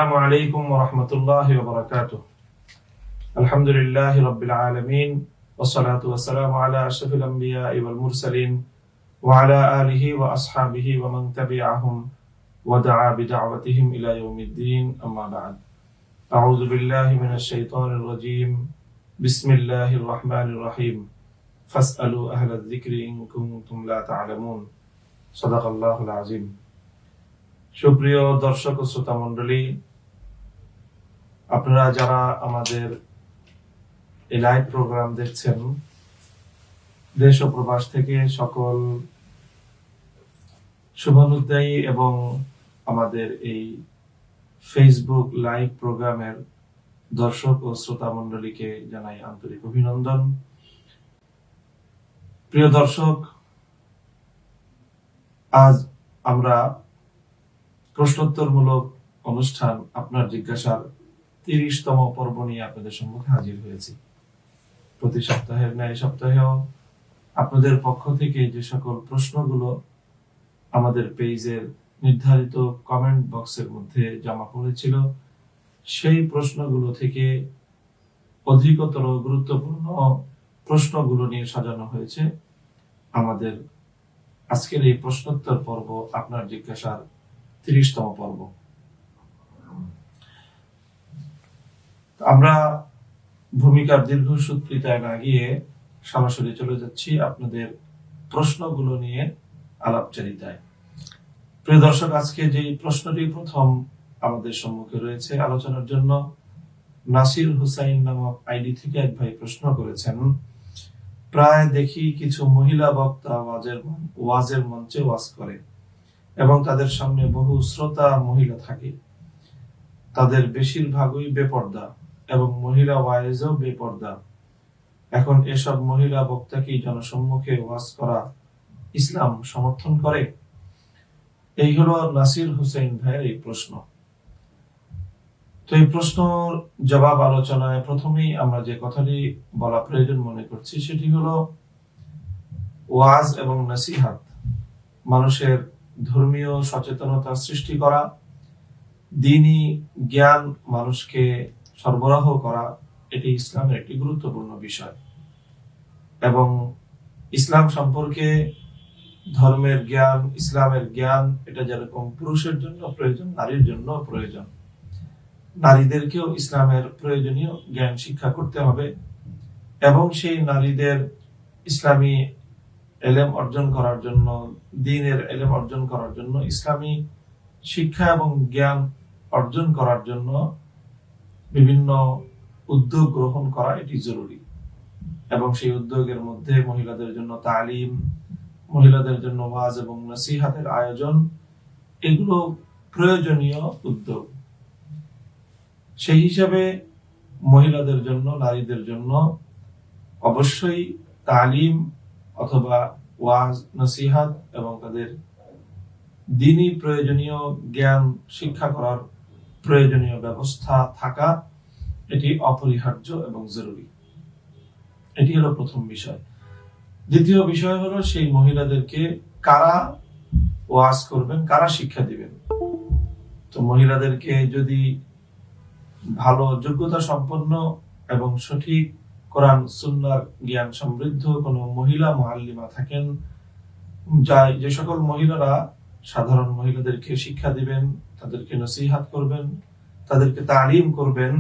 السلام عليكم ورحمة الله وبركاته. الحمد لله رب العالمين والصلاة والسلام على أشرف الأنبياء والمرسلين وعلى آله وأصحابه ومن تبعهم ودعا بدعوتهم إلى يوم الدين. أما بعد، أعوذ بالله من الشيطان الرجيم. بسم الله الرحمن الرحيم. فاسألوا أهل الذكر إن كنتم لا تعلمون. صدق الله العظيم. সুপ্রিয় দর্শক ও শ্রোতা মণ্ডলী, আপনারা যারা আমাদের এই লাইভ প্রোগ্রাম দেখছেন দেশ ও প্রবাস থেকে, সকল শুভানুধ্যায়ী এবং আমাদের এই ফেসবুক লাইভ প্রোগ্রামের দর্শক ও শ্রোতা মণ্ডলীকে জানাই আন্তরিক অভিনন্দন। প্রিয় দর্শক, আজ আমরা প্রশ্নোত্তরমূলক অনুষ্ঠান আপনার জিজ্ঞাসার 30তম পর্ব নিয়ে আপনাদের সম্মুখে হাজির হয়েছি। প্রতি সপ্তাহের ন্যায় সপ্তাহেও আপনাদের পক্ষ থেকে যে সকল প্রশ্নগুলো আমাদের পেজের নির্ধারিত কমেন্ট বক্সের মধ্যে জমা পড়েছিল, সেই প্রশ্নগুলো থেকে অধিকতর গুরুত্বপূর্ণ প্রশ্নগুলো নিয়ে সাজানো হয়েছে আমাদের আজকের এই প্রশ্নোত্তর পর্ব, আপনার জিজ্ঞাসার 30তম পর্ব। আমরা ভূমিকার দীর্ঘসূত্রিতায় না গিয়ে সরাসরি চলে যাচ্ছি আপনাদের প্রশ্নগুলো নিয়ে আলাপচারিতায়। প্রিয় দর্শক, আজকে যে প্রশ্নটি প্রথম আমাদের সম্মুখে রয়েছে আলোচনার জন্য, নাসির হুসাইন নামক আইডি থেকে এক ভাই প্রশ্ন করেছেন, প্রায় দেখি কিছু মহিলা বক্তা ওয়াজের মঞ্চে ওয়াজ করে এবং তাদের সামনে বহু শ্রোতা মহিলা থাকে। তাদের বেশিরভাগই বেপর্দা এবং মহিলা ওয়াইজও বেপর্দা। এখন এসব মহিলা বক্তাকে জনসম্মুখে ওয়াজ করা ইসলাম সমর্থন করে? এই হলো নাসির হুসাইন ভাইয়ের এই প্রশ্ন। তো এই প্রশ্নের জবাব আলোচনায় প্রথমেই আমরা যে কথাটি বলা প্রয়োজন মনে করছি সেটি হলো, ওয়াজ এবং নসিহত মানুষের ধর্মীয় সচেতনতা সৃষ্টি করা, দ্বীনি জ্ঞান মানুষকে সরবরাহ করা, এটি ইসলামের একটি গুরুত্বপূর্ণ বিষয়। এবং ইসলাম সম্পর্কে ধর্মের জ্ঞান, ইসলামের জ্ঞান, এটা যেরকম পুরুষের জন্য প্রয়োজন, নারীর জন্য প্রয়োজন। নারীদেরকেও ইসলামের প্রয়োজনীয় জ্ঞান শিক্ষা করতে হবে এবং সেই নারীদের ইসলামী এলেম অর্জন করার জন্য, দ্বীনের এলেম অর্জন করার জন্য, ইসলামী শিক্ষা এবং জ্ঞান অর্জন করার জন্য বিভিন্ন উদ্যোগ গ্রহণ করা এটি জরুরি। এবং সেই উদ্যোগের মধ্যে মহিলাদের জন্য তালিম, মহিলাদের জন্য ওয়াজ এবং নসিহতের আয়োজন, এগুলো প্রয়োজনীয় উদ্যোগ। সেই হিসাবে মহিলাদের জন্য, নারীদের জন্য অবশ্যই তালিম অথবা ওয়াজ নসিহত এবং তাদের দ্বীনি প্রয়োজনীয় জ্ঞান শিক্ষা করার প্রয়োজনীয় ব্যবস্থা থাকা, এটি অপরিহার্য এবং জরুরি। এটি হলো প্রথম বিষয়। দ্বিতীয় বিষয় হলো, সেই মহিলাদেরকে কারা ওয়াজ করবেন, কারা শিক্ষা দিবেন। তো মহিলাদেরকে যদি ভালো যোগ্যতা সম্পন্ন এবং সঠিক কোরআন সুন্নাহর জ্ঞান সমৃদ্ধ কোন মহিলা মুআল্লিমা থাকেন, যে সকল মহিলারা সাধারণ মহিলাদেরকে শিক্ষা দিবেন, তাদেরকে নসিহত করবেন, তাদেরকে তালিম করবেন,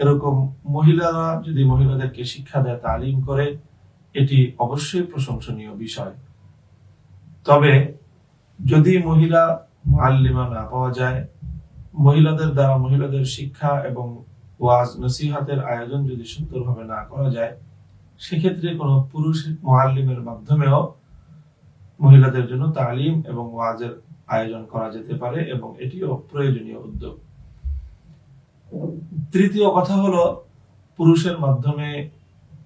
এরকম মহিলারা যদি মহিলাদেরকে শিক্ষা দেয়, তালিম করে, এটি অবশ্যই প্রশংসনীয় বিষয়। তবে যদি মহিলা মুআল্লিমা না পাওয়া যায়, মহিলাদের দ্বারা মহিলাদের শিক্ষা এবং ওয়াজ নসিহতের আয়োজন যদি সুন্দরভাবে না করা যায়, সেক্ষেত্রে কোন পুরুষ মুআল্লিমের মাধ্যমেও মহিলাদের জন্য তালিম এবং ওয়াজের আয়োজন করা যেতে পারে এবং এটিও প্রয়োজনীয় উদ্যোগ। তৃতীয় কথা হলো, পুরুষের মাধ্যমে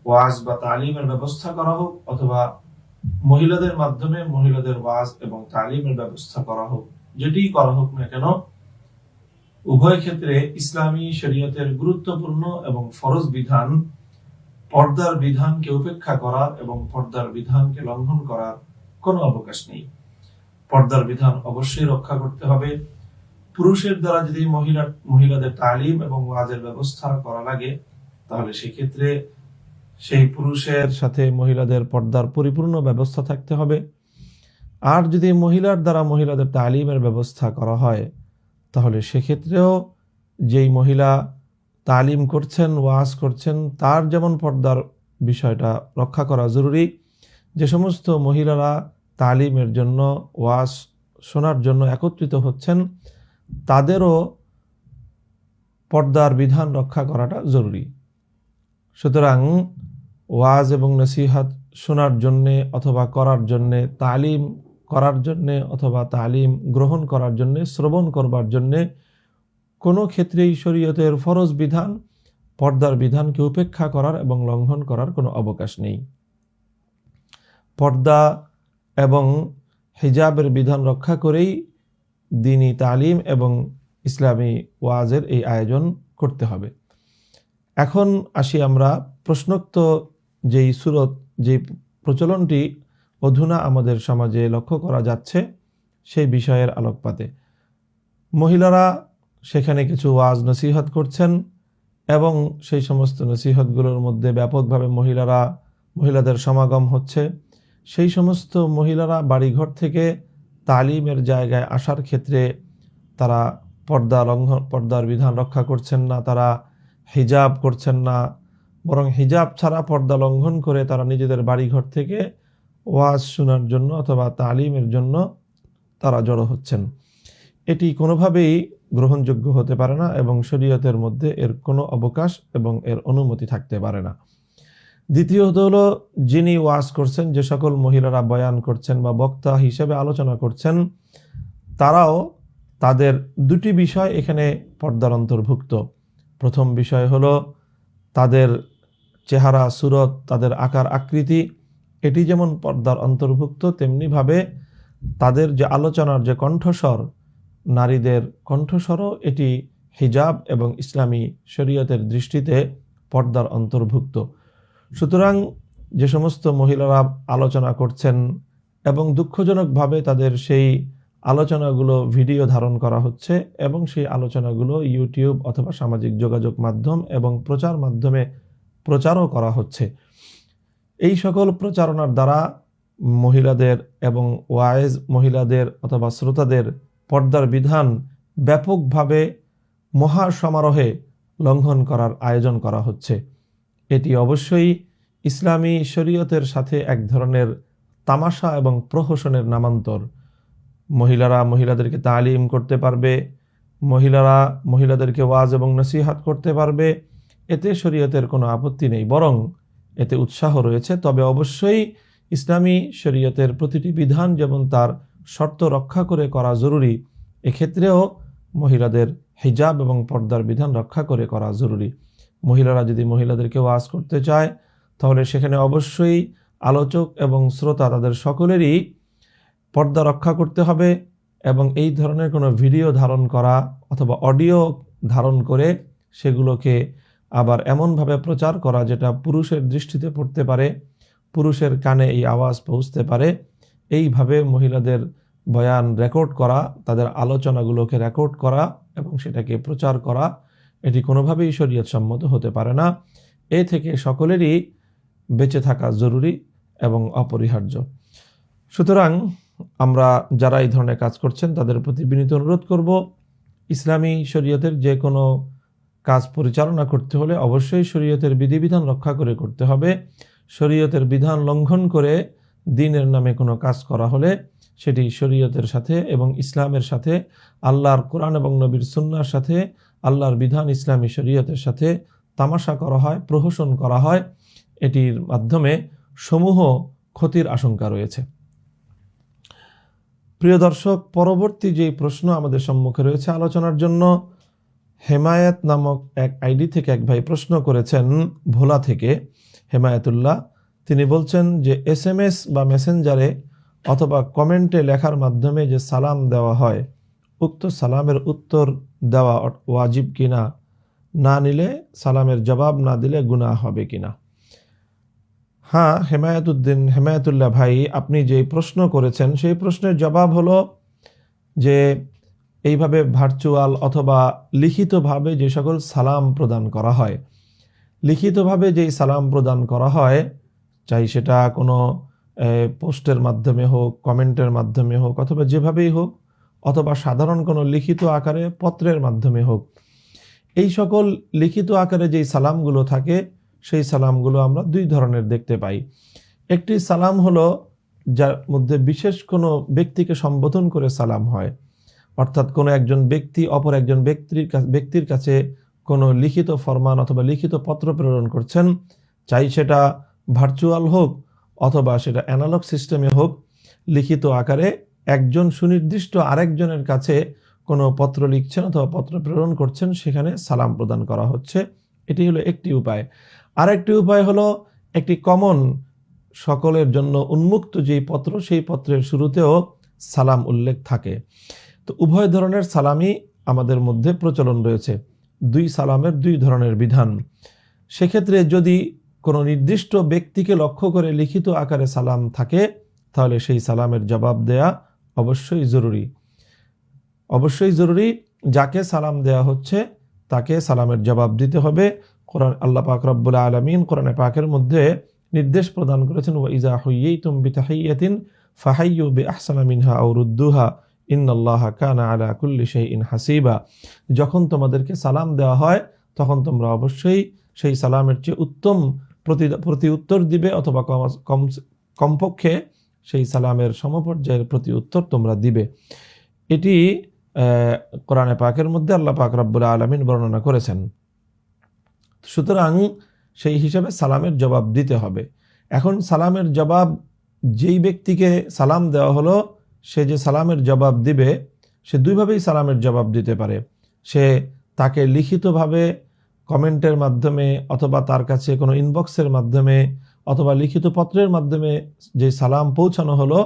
ওয়াজ বা তালিমের ব্যবস্থা করা হোক অথবা মহিলাদের মাধ্যমে মহিলাদের ওয়াজ এবং তালিমের ব্যবস্থা করা হোক, যেটি করা হোক না কেন, উভয় ক্ষেত্রে ইসলামী শরীয়তের গুরুত্বপূর্ণ এবং ফরজ বিধান, পর্দার বিধানকে উপেক্ষা করার এবং পর্দার বিধানকে লঙ্ঘন করার কোনো অবকাশ নেই। পর্দার বিধান অবশ্যই রক্ষা করতে হবে। পুরুষের দ্বারা যদি মহিলাদের তালিম এবং ওয়াজের ব্যবস্থা করা লাগে, তাহলে সেক্ষেত্রে সেই পুরুষের সাথে মহিলাদের পর্দার পরিপূর্ণ ব্যবস্থা থাকতে হবে। আর যদি মহিলার দ্বারা মহিলাদের তালিমের ব্যবস্থা করা হয়, তাহলে সেক্ষেত্রেও যেই মহিলা তালিম করছেন, ওয়াজ করছেন, তার যেমন পর্দার বিষয়টা রক্ষা করা জরুরি, যে সমস্ত মহিলারা তালিমের জন্য, ওয়াজ শোনার জন্য একত্রিত হচ্ছেন, তাদেরও পর্দার বিধান রক্ষা করাটা জরুরি। সুতরাং ওয়াজ এবং নসিহত শোনার জন্যে অথবা করার জন্যে, তালিম করার জন্যে অথবা তালিম গ্রহণ করার জন্যে, শ্রবণ করবার জন্যে কোনো ক্ষেত্রেই শরীয়তের ফরজ বিধান, পর্দার বিধানকে উপেক্ষা করার এবং লঙ্ঘন করার কোনো অবকাশ নেই। পর্দা এবং হিজাবের বিধান রক্ষা করেই দ্বীনি তালিম এবং ইসলামী ওয়াজের এই আয়োজন করতে হবে। এখন আসি আমরা প্রশ্নোক্ত যেই সুরত, যেই প্রচলনটি অধুনা আমাদের সমাজে লক্ষ্য করা যাচ্ছে, সেই বিষয়ের আলোকপাতে মহিলারা সেখানে কিছু ওয়াজ নসিহত করছেন এবং সেই সমস্ত নসিহতগুলোর মধ্যে ব্যাপকভাবে মহিলাদের সমাগম হচ্ছে। সেই সমস্ত মহিলারা বাড়িঘর থেকে তালিমের জায়গায় আসার ক্ষেত্রে তারা পর্দার বিধান রক্ষা করছেন না, তারা হিজাব করছেন না, বরং হিজাব ছাড়া পর্দা লঙ্ঘন করে তারা নিজেদের বাড়িঘর থেকে ওয়াজ শোনার জন্য অথবা তালিমের জন্য তারা জড়ো হচ্ছেন। এটি কোনোভাবেই গ্রহণযোগ্য হতে পারে না এবং শরীয়তের মধ্যে এর কোনো অবকাশ এবং এর অনুমতি থাকতে পারে না। দ্বিতীয়ত হলো, যিনি ওয়াজ করছেন, যে সকল মহিলারা বয়ান করছেন বা বক্তা হিসেবে আলোচনা করছেন, তারাও তাদের দুটি বিষয় এখানে পর্দার অন্তর্ভুক্ত। প্রথম বিষয় হলো তাদের চেহারা, সুরত, তাদের আকার আকৃতি, এটি যেমন পর্দার অন্তর্ভুক্ত, তেমনিভাবে তাদের যে আলোচনার যে কণ্ঠস্বর, নারীদের কণ্ঠস্বরও এটি হিজাব এবং ইসলামী শরীয়তের দৃষ্টিতে পর্দার অন্তর্ভুক্ত। সুতরাং যে সমস্ত মহিলারা আলোচনা করছেন এবং দুঃখজনকভাবে তাদের সেই আলোচনাগুলো ভিডিও ধারণ করা হচ্ছে এবং সেই আলোচনাগুলো ইউটিউব অথবা সামাজিক যোগাযোগ মাধ্যম এবং প্রচার মাধ্যমে প্রচারও করা হচ্ছে, এই সকল প্রচারণার দ্বারা মহিলাদের এবং ওয়াইজ মহিলাদের অথবা শ্রোতাদের পর্দার বিধান ব্যাপকভাবে মহা সমারোহে লঙ্ঘন করার আয়োজন করা হচ্ছে। এটি অবশ্যই ইসলামী শরীয়তের সাথে এক ধরনের তামাশা এবং প্রহসনের নামান্তর। মহিলারা মহিলাদেরকে তালিম করতে পারবে, মহিলারা মহিলাদেরকে ওয়াজ এবং নসিহত করতে পারবে, এতে শরীয়তের কোনো আপত্তি নেই, বরং এতে উৎসাহ রয়েছে। তবে অবশ্যই ইসলামী শরীয়তের প্রতিটি বিধান যেমন তার শর্ত রক্ষা করে করা জরুরি, এক্ষেত্রেও মহিলাদের হিজাব এবং পর্দার বিধান রক্ষা করে করা জরুরি। মহিলারা যদি মহিলাদেরকে ওয়াজ করতে চায়, তাহলে সেখানে অবশ্যই আলোচক এবং শ্রোতা তাদের সকলেরই পর্দা রক্ষা করতে হবে এবং এই ধরনের কোনো ভিডিও ধারণ করা অথবা অডিও ধারণ করে সেগুলোকে আবার এমনভাবে প্রচার করা যেটা পুরুষের দৃষ্টিতে পড়তে পারে, পুরুষের কানে এই আওয়াজ পৌঁছতে পারে, এইভাবে মহিলাদের বয়ান রেকর্ড করা, তাদের আলোচনাগুলোকে রেকর্ড করা এবং সেটাকে প্রচার করা, এটি কোনোভাবেই শরীয়ত সম্মত হতে পারে না। এ থেকে সকলেরই বেঁচে থাকা জরুরি এবং অপরিহার্য। সুতরাং আমরা যারা এই ধরনের কাজ করছেন তাদের প্রতি বিনীত অনুরোধ করব, ইসলামী শরীয়তের যে কোনো কাজ পরিচালনা করতে হলে অবশ্যই শরীয়তের বিধিবিধান রক্ষা করে করতে হবে। শরীয়তের বিধান লঙ্ঘন করে দ্বীনের নামে কোনো কাজ করা হলে সেটি শরীয়তের সাথে এবং ইসলামের সাথে, আল্লাহর কোরআন এবং নবীর সুন্নাহর সাথে, আল্লাহর বিধান ইসলামী শরীয়তের সাথে তামাশা করা হয়, প্রহসন করা হয়। এটির মাধ্যমে সমূহ ক্ষতির আশঙ্কা রয়েছে। প্রিয় দর্শক, পরবর্তী যে প্রশ্ন আমাদের সম্মুখে রয়েছে আলোচনার জন্য, হেমায়েত নামক এক আইডি থেকে এক ভাই প্রশ্ন করেছেন, ভোলা থেকে হেমায়েতুল্লাহ। তিনি বলছেন যে SMS বা মেসেঞ্জারে অথবা কমেন্টে লেখার মাধ্যমে যে সালাম দেওয়া হয়, উক্ত সালামের উত্তর দেওয়া ওয়াজিব কিনা, না নিলে সালামের জবাব না দিলে গুনাহ হবে কিনা? হ্যাঁ, হেমায়েতুল্লাহ ভাই, আপনি যে প্রশ্ন করেছেন সেই প্রশ্নের জবাব হলো যে এইভাবে ভার্চুয়াল অথবা লিখিতভাবে যে সকল সালাম প্রদান করা হয়, লিখিতভাবে যেই সালাম প্রদান করা হয়, চাই সেটা কোনো পোস্টের মাধ্যমে হোক, কমেন্টের মাধ্যমে হোক, অথবা যেভাবেই হোক, অথবা সাধারণ কোনো লিখিত আকারে পত্রের মাধ্যমে হোক, এই সকল লিখিত আকারে যেই সালামগুলো থাকে সেই সালামগুলো আমরা দুই ধরনের দেখতে পাই। একটি সালাম হলো যার মধ্যে বিশেষ কোনো ব্যক্তিকে সম্বোধন করে সালাম হয়, অর্থাৎ কোনো একজন ব্যক্তি অপর একজন ব্যক্তির কাছে কোনো লিখিত ফরমান অথবা লিখিত পত্র প্রেরণ করছেন, চাই সেটা ভার্চুয়াল হোক অথবা সেটা অ্যানালগ সিস্টেমে হোক, লিখিত আকারে একজন সুনির্দিষ্ট আরেকজনের কাছে কোনো পত্র লিখছেন অথবা পত্র প্রেরণ করছেন, সেখানে সালাম প্রদান করা হচ্ছে। এটি হলো একটি উপায়। আরেকটি উপায় হলো একটি কমন সকলের জন্য উন্মুক্ত যেই পত্র, সেই পত্রের শুরুতেও সালাম উল্লেখ থাকে। তো উভয় ধরনের সালামই আমাদের মধ্যে প্রচলন রয়েছে, দুই সালামের দুই ধরনের বিধান। সেক্ষেত্রে যদি কোনো নির্দিষ্ট ব্যক্তিকে লক্ষ্য করে লিখিত আকারে সালাম থাকে, তাহলে সেই সালামের জবাব দেয়া অবশ্যই জরুরি। অবশ্যই জরুরি, যাকে সালাম দেয়া হচ্ছে তাকে সালামের জবাব দিতে হবে। কোরআন আল্লাহ পাক রব্বুল আলামিন কোরআনে পাকের মধ্যে নির্দেশ প্রদান করেছেন, ওয়া ইযা হুয়্যিতুম বিতাহিয়্যাতিন ফাহাইয়্যু বিআহসানা মিনহা আও রুদ্দুহা ইন্নাল্লাহা কানা আলা কুল্লি শাইইন হাসিবা। যখন তোমাদেরকে সালাম দেওয়া হয় তখন তোমরা অবশ্যই সেই সালামের চেয়ে উত্তম প্রতি উত্তর দিবে, অথবা কমপক্ষে সেই সালামের সমপর্যায়ের প্রতি উত্তর তোমরা দিবে। এটি কোরআনে পাকের মধ্যে আল্লাহ পাক রব্বুল আলামিন বর্ণনা করেছেন। সুতরাং সেই হিসাবে সালামের জবাব দিতে হবে। এখন সালামের জবাব, যেই ব্যক্তিকে সালাম দেওয়া হলো সে যে সালামের জবাব দিবে, সে দুইভাবেই সালামের জবাব দিতে পারে। সে তাকে লিখিতভাবে কমেন্টের মাধ্যমে অথবা তার কাছে কোনো ইনবক্সের মাধ্যমে অথবা লিখিত পত্রের মাধ্যমে যে সালাম পৌঁছানো হলো,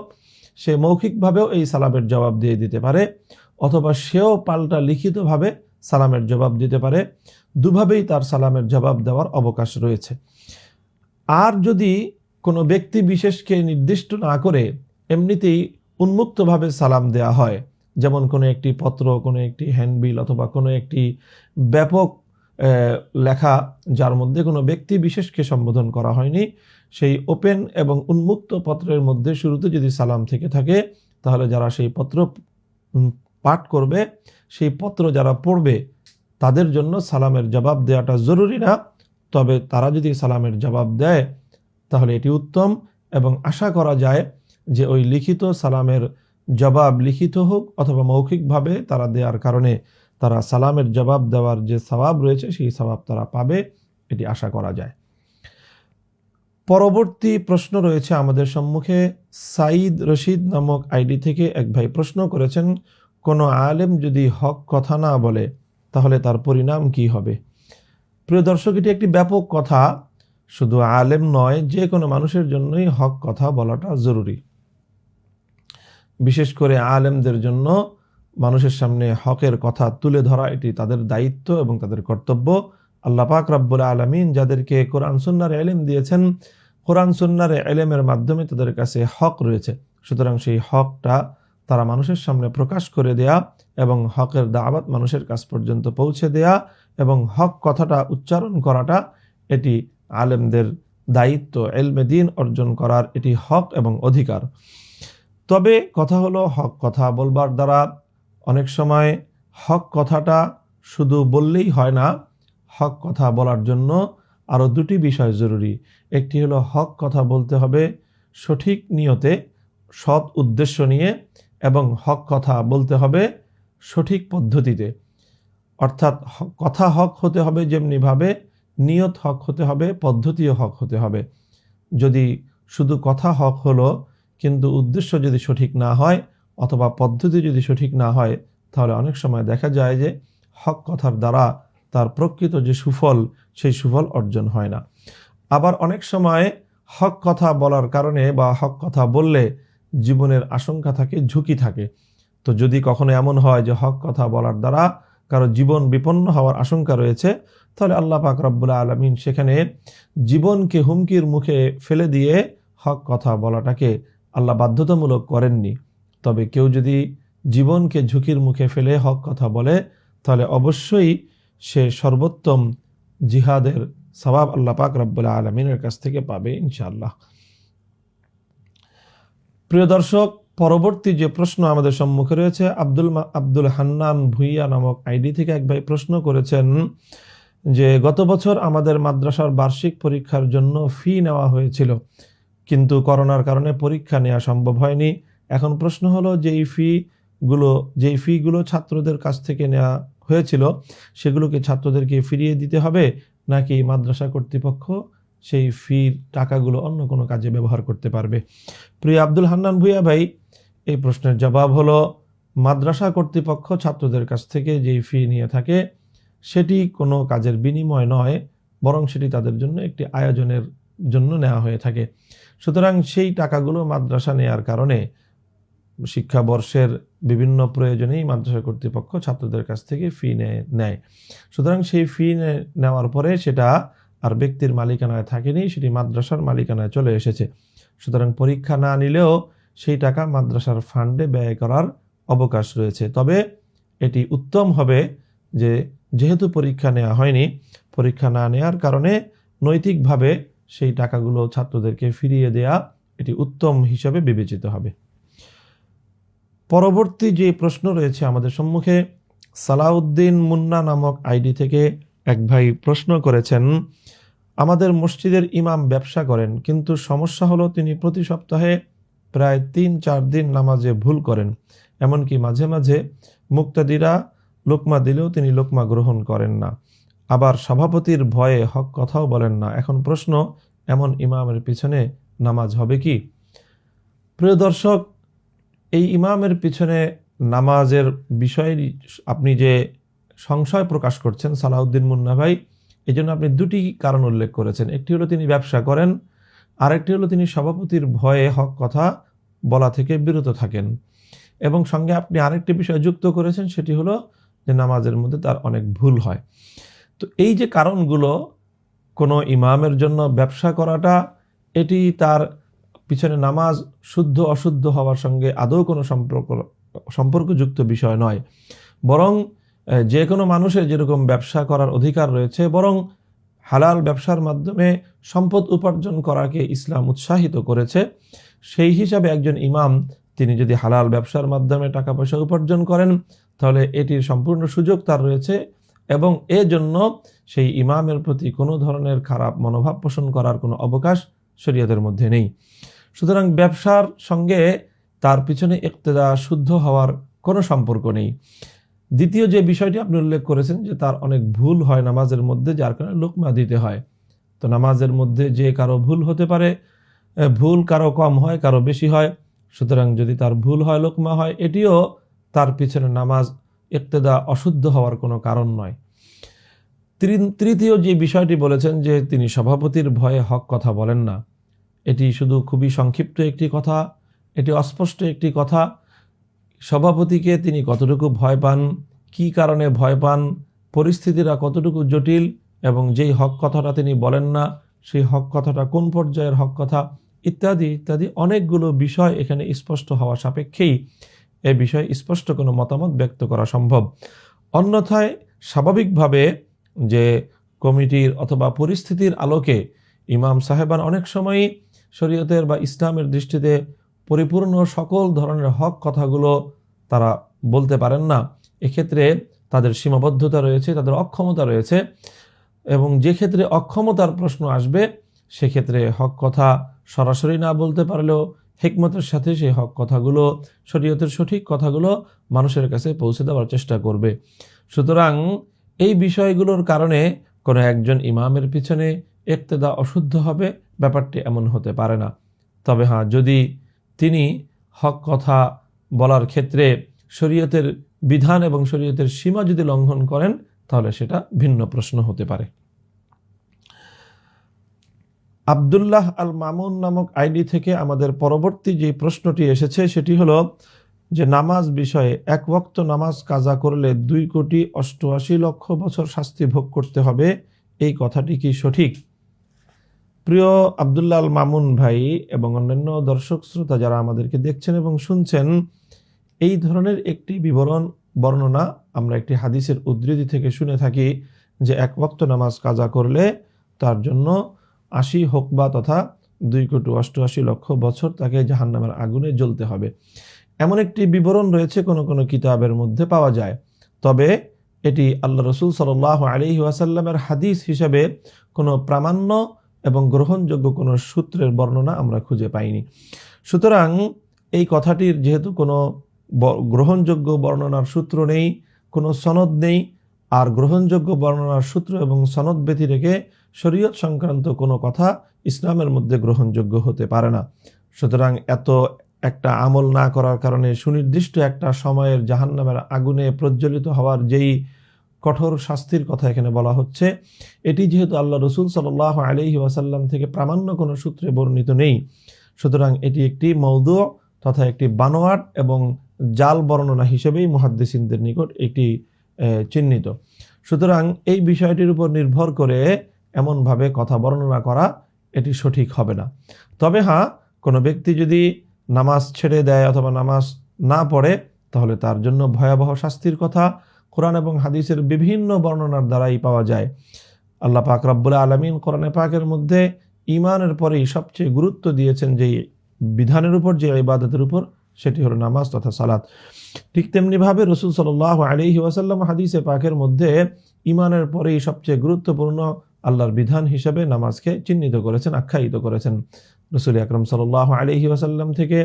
সে মৌখিকভাবেও এই সালামের জবাব দিয়ে দিতে পারে, অথবা সেও পাল্টা লিখিতভাবে সালামের জবাব দিতে পারে। দুভাবেই তার সালামের জবাব দেওয়ার অবকাশ রয়েছে। আর যদি কোনো ব্যক্তি বিশেষকে নির্দিষ্ট না করে এমনিতেই উন্মুক্তভাবে সালাম দেয়া হয়, যেমন কোনো একটি পত্র, কোনো একটি হ্যান্ডবিল অথবা কোনো একটি ব্যাপক লেখা যার মধ্যে কোনো ব্যক্তি বিশেষকে সম্বোধন করা হয়নি, সেই ওপেন এবং উন্মুক্ত পত্রের মধ্যে শুরুতে যদি সালাম থেকে থাকে, তাহলে যারা সেই পত্র পাঠ করবে, সেই পত্র যারা পড়বে, তাদের জন্য সালামের জবাব দেওয়াটা জরুরি না। তবে তারা যদি সালামের জবাব দেয় তাহলে এটি উত্তম, এবং আশা করা যায় যে ওই লিখিত সালামের জবাব লিখিত হোক অথবা মৌখিকভাবে তারা দেওয়ার কারণে তারা সালামের জবাব দেওয়ার যে সওয়াব রয়েছে সেই সওয়াব তারা পাবে, এটি আশা করা যায়। পরবর্তী প্রশ্ন রয়েছে আমাদের সম্মুখে। সাইদ রশিদ নামক আইডি থেকে এক ভাই প্রশ্ন করেছেন, কোনো আলেম যদি হক কথা না বলে তাহলে তার পরিণাম কি হবে? প্রিয় দর্শক, এটি একটি ব্যাপক কথা। শুধু আলেম নয়, যে কোনো মানুষের জন্যই হক কথা বলাটা জরুরি। বিশেষ করে আলেমদের জন্য মানুষের সামনে হকের কথা তুলে ধরা এটি তাদের দায়িত্ব এবং তাদের কর্তব্য। আল্লাহ পাক রব্বুল আলামিন যাদেরকে কোরআন সুন্নাহর ইলম দিয়েছেন, কোরআন সুন্নাহর ইলমের মাধ্যমে তাদের কাছে হক রয়েছে। সুতরাং সেই হকটা তারা মানুষের সামনে প্রকাশ করে দেয়া এবং হকের দাওয়াত মানুষের কাছ পর্যন্ত পৌঁছে দেয়া এবং হক কথাটা উচ্চারণ করাটা এটি আলেমদের দায়িত্ব। ইলমে দ্বীন অর্জন করার এটি হক এবং অধিকার। তবে কথা হলো, হক কথা বলবার দ্বারা অনেক সময় হক কথাটা শুধু বললেই হয় না। হক কথা বলার জন্য আরও দুটি বিষয় জরুরি। একটি হলো হক কথা বলতে হবে সঠিক নিয়তে, সৎ উদ্দেশ্য নিয়ে, এবং হক কথা বলতে হবে সঠিক পদ্ধতিতে। অর্থাৎ কথা হক হতে হবে যেমনিভাবে, নিয়ত হক হতে হবে, পদ্ধতিও হক হতে হবে। যদি শুধু কথা হক হলো কিন্তু উদ্দেশ্য যদি সঠিক না হয় অথবা পদ্ধতি যদি সঠিক না হয়, তাহলে অনেক সময় দেখা যায় যে হক কথার দ্বারা তার প্রকৃত যে সুফল, সেই সুফল অর্জন হয় না। আবার অনেক সময় হক কথা বলার কারণে বা হক কথা বললে জীবনের আশঙ্কা থাকে, ঝুঁকি থাকে। তো যদি কখনো এমন হয় যে হক কথা বলার দ্বারা কারো জীবন বিপন্ন হওয়ার আশঙ্কা রয়েছে, তাহলে আল্লাহ পাক রব্বুল আলামিন সেখানে জীবনকে হুমকির মুখে ফেলে দিয়ে হক কথা বলাটাকে আল্লাহ বাধ্যতামূলক করেননি। তবে কেউ যদি জীবনকে ঝুঁকির মুখে ফেলে হক কথা বলে, তাহলে অবশ্যই সে সর্বোত্তম জিহাদের সওয়াব আল্লাহ পাক রব্বুল আলামিনের কাছ থেকে পাবে ইনশাআল্লাহ। প্রিয় দর্শক, পরবর্তী যে প্রশ্ন আমাদের সম্মুখে রয়েছে, আব্দুল হান্নান ভুইয়া নামক আইডি থেকে এক ভাই প্রশ্ন করেছেন যে গত বছর আমাদের মাদ্রাসার বার্ষিক পরীক্ষার জন্য ফি নেওয়া হয়েছিল, কিন্তু করোনার কারণে পরীক্ষা নেওয়া সম্ভব হয়নি। এখন প্রশ্ন হলো যেই ফিগুলো ছাত্রদের কাছ থেকে নেওয়া হয়েছিল সেগুলোকে ছাত্রদেরকে ফিরিয়ে দিতে হবে, নাকি মাদ্রাসা কর্তৃপক্ষ সেই ফির টাকাগুলো অন্য কোনো কাজে ব্যবহার করতে পারবে? প্রিয় আব্দুল হান্নান ভুইয়া ভাই, এই প্রশ্নের জবাব হলো, মাদ্রাসা কর্তৃপক্ষ ছাত্রদের কাছ থেকে যেই ফি নিয়ে থাকে সেটি কোনো কাজের বিনিময় নয়, বরং সেটি তাদের জন্য একটি আয়োজনের জন্য নেওয়া হয়ে থাকে। সুতরাং সেই টাকাগুলো মাদ্রাসা নেয়ার কারণে শিক্ষাবর্ষের বিভিন্ন প্রয়োজনেই মাদ্রাসা কর্তৃপক্ষ ছাত্রদের কাছ থেকে ফি নেয়। সুতরাং সেই ফি নেওয়ার পরে সেটা আর ব্যক্তির মালিকানায় থাকেনি, সেটি মাদ্রাসার মালিকানায় চলে এসেছে। সুতরাং পরীক্ষা না নিলেও সেই টাকা মাদ্রাসার ফান্ডে ব্যয় করার অবকাশ রয়েছে। তবে এটি উত্তম হবে যেহেতু পরীক্ষা নেওয়া হয়নি, পরীক্ষা না নেওয়ার কারণে নৈতিকভাবে সেই টাকাগুলো ছাত্রদেরকে ফিরিয়ে দেয়া এটি উত্তম হিসাবে বিবেচিত হবে। পরবর্তী যে প্রশ্ন রয়েছে আমাদের সম্মুখে, সালাউদ্দিন মুন্না নামক আইডি থেকে এক ভাই প্রশ্ন করেছেন, আমাদের মসজিদের ইমাম ব্যবসা করেন, কিন্তু সমস্যা হলো তিনি প্রতি সপ্তাহে প্রায় 3-4 দিন নামাজে ভুল করেন, এমনকি মাঝে মাঝে মুক্তাদিরা লোকমা দিলেও তিনি লোকমা গ্রহণ করেন না, আবার সভাপতির ভয়ে হক কথাও বলেন না। এখন প্রশ্ন, এমন ইমামের পিছনে নামাজ হবে কি? প্রিয় দর্শক, এই ইমামের পিছনে নামাজের বিষয়ে আপনি যে সংশয় প্রকাশ করছেন সালাউদ্দিন মুন্না ভাই, এই জন্য আপনি দুটি কারণ উল্লেখ করেছেন। একটি হলো তিনি ব্যবসা করেন, আরেকটি হলো তিনি সভাপতির ভয়ে হক কথা বলা থেকে বিরত থাকেন, এবং সঙ্গে আপনি আরেকটি বিষয় যুক্ত করেছেন, সেটি হলো যে নামাজের মধ্যে তার অনেক ভুল হয়। তো এই যে কারণগুলো, কোনো ইমামের জন্য ব্যবসা করাটা এটি তার পিছনে নামাজ শুদ্ধ অশুদ্ধ হওয়ার সঙ্গে আদৌ কোনো সম্পর্কযুক্ত বিষয় নয়, বরং যে কোনো মানুষের যেরকম ব্যবসা করার অধিকার রয়েছে, বরং হালাল ব্যবসার মাধ্যমে সম্পদ উপার্জন করাকে ইসলাম উৎসাহিত করেছে। সেই হিসাবে একজন ইমাম তিনি যদি হালাল ব্যবসার মাধ্যমে টাকা পয়সা উপার্জন করেন, তাহলে এটির সম্পূর্ণ সুযোগ তার রয়েছে, এবং এজন্য সেই ইমামের প্রতি কোনো ধরনের খারাপ মনোভাব পোষণ করার কোনো অবকাশ শরীয়তের মধ্যে নেই। সুতরাং ব্যবসার সঙ্গে তার পিছনে ইক্তেদা শুদ্ধ হওয়ার কোনো সম্পর্ক নেই। দ্বিতীয় যে বিষয়টি আপনি উল্লেখ করেছেন যে তার অনেক ভুল হয় নামাজের মধ্যে, যার কারণে লোকমা দিতে হয়। তো নামাজের মধ্যে যে কারো ভুল হতে পারে, ভুল কারো কম হয় কারো বেশি হয়, সুতরাং যদি তার ভুল হয় লোকমা হয়, এটিও তার পিছনে নামাজ ইক্তেদা অশুদ্ধ হওয়ার কোনো কারণ নয়। তৃতীয় যে বিষয়টি বলেছেন যে তিনি সভাপতির ভয়ে হক কথা বলেন না, এটি শুধু খুবই সংক্ষিপ্ত একটি কথা, এটি অস্পষ্ট একটি কথা। সভাপতিকে তিনি কতটুকু ভয় পান, কি কারণে ভয় পান, পরিস্থিতিরা কতটুকু জটিল, এবং যেই হক কথাটা তিনি বলেন না সেই হক কথাটা কোন পর্যায়ের হক কথা, ইত্যাদি ইত্যাদি অনেকগুলো বিষয় এখানে স্পষ্ট হওয়া সাপেক্ষেই এ বিষয়ে স্পষ্ট কোনো মতামত ব্যক্ত করা সম্ভব। অন্যথায় স্বাভাবিকভাবে যে কমিটির অথবা পরিস্থিতির আলোকে ইমাম সাহেবান অনেক সময়ই শরীয়তের বা ইসলামের দৃষ্টিতে পরিপূর্ণ সকল ধরনের হক কথাগুলো তারা বলতে পারেন না। এক্ষেত্রে তাদের সীমাবদ্ধতা রয়েছে, তাদের অক্ষমতা রয়েছে, এবং যে ক্ষেত্রে অক্ষমতার প্রশ্ন আসবে সেক্ষেত্রে হক কথা সরাসরি না বলতে পারলেও হিকমতের সাথে সেই হক কথাগুলো, শরীয়তের সঠিক কথাগুলো মানুষের কাছে পৌঁছে দেওয়ার চেষ্টা করবে। সুতরাং এই বিষয়গুলোর কারণে কোনো একজন ইমামের পিছনে ইক্তেদা অশুদ্ধ হবে, ব্যাপারটি এমন হতে পারে না। তবে হ্যাঁ, যদি তিনি হক কথা বলার ক্ষেত্রে শরীয়তের বিধান এবং শরীয়তের সীমা যদি লঙ্ঘন করেন, তাহলে সেটা ভিন্ন প্রশ্ন হতে পারে। আব্দুল্লাহ আল মামুন নামক আইডি থেকে আমাদের পরবর্তী যে প্রশ্নটি এসেছে সেটি হলো যে নামাজ বিষয়ে, এক ওয়াক্ত নামাজ কাজা করলে 2,88,00,000 বছর শাস্তি ভোগ করতে হবে, এই কথাটি কি সঠিক? প্রিয় আব্দুল্লাহ আল মামুন ভাই এবং অন্যান্য দর্শক শ্রোতা যারা আমাদেরকে দেখছেন এবং শুনছেন, এই ধরনের একটি বর্ণনা আমরা একটি হাদিসের উদ্ধৃতি থেকে শুনে থাকি যে 1 ওয়াক্ত নামাজ কাজা করলে তার জন্য 80 হুকবা তথা 2,88,00,000 বছর তাকে জাহান্নামের আগুনে জ্বলতে হবে। এমন একটি বিবরণ রয়েছে কোনো কিতাবের মধ্যে পাওয়া যায়, তবে এটি আল্লাহ রসুল সাল্লাল্লাহু আলাইহি ওয়াসাল্লামের হাদিস হিসাবে কোনো প্রামাণ্য এবং গ্রহণযোগ্য কোনো সূত্রের বর্ণনা আমরা খুঁজে পাইনি। সুতরাং এই কথাটির যেহেতু কোনো গ্রহণযোগ্য বর্ণনার সূত্র নেই, কোনো সনদ নেই, আর গ্রহণযোগ্য বর্ণনার সূত্র এবং সনদ ব্যতি রেখে শরীয়ত সংক্রান্ত কোনো কথা ইসলামের মধ্যে গ্রহণযোগ্য হতে পারে না। সুতরাং এত একটা আমল না করার কারণে সুনির্দিষ্ট একটা সময়ের জাহান্নামের আগুনে প্রজ্বলিত হওয়ার যেই কঠোর শাস্তির কথা এখানে বলা হচ্ছে, এটি যেহেতু আল্লাহ রসুল সাল্লাল্লাহু আলাইহি ওয়াসাল্লাম থেকে প্রামাণ্য কোনো সূত্রে বর্ণিত নেই, সুতরাং এটি একটি মওদু তথা একটি বানোয়াট এবং জাল বর্ণনা হিসেবেই মুহাদ্দিসিনদের নিকট একটি চিহ্নিত। সুতরাং এই বিষয়টির উপর নির্ভর করে এমনভাবে কথা বর্ণনা করা এটি সঠিক হবে না। তবে হ্যাঁ, কোনো ব্যক্তি যদি নামাজ ছেড়ে দেয় অথবা নামাজ না পড়ে, তাহলে তার জন্য ভয়াবহ শাস্তির কথা কোরআন এবং হাদিসের বিভিন্ন বর্ণনার দ্বারাই পাওয়া যায়। আল্লাহ পাক রব্বুল আলামিন কোরআনে পাকের মধ্যে ঈমানের পরেই সবচেয়ে গুরুত্ব দিয়েছেন যেই বিধানের উপর, যে ইবাদতের উপর, সেটি হলো নামাজ তথা সালাত। ঠিক তেমনিভাবে রাসূল সাল্লাল্লাহু আলাইহি ওয়াসাল্লাম হাদিসে পাকের মধ্যে ঈমানের পরেই সবচেয়ে গুরুত্বপূর্ণ আল্লাহর বিধান হিসেবে নামাজকে চিহ্নিত করেছেন, আখ্যায়িত করেছেন। রাসূল আকরাম সাল্লাল্লাহু আলাইহি ওয়াসাল্লাম থেকে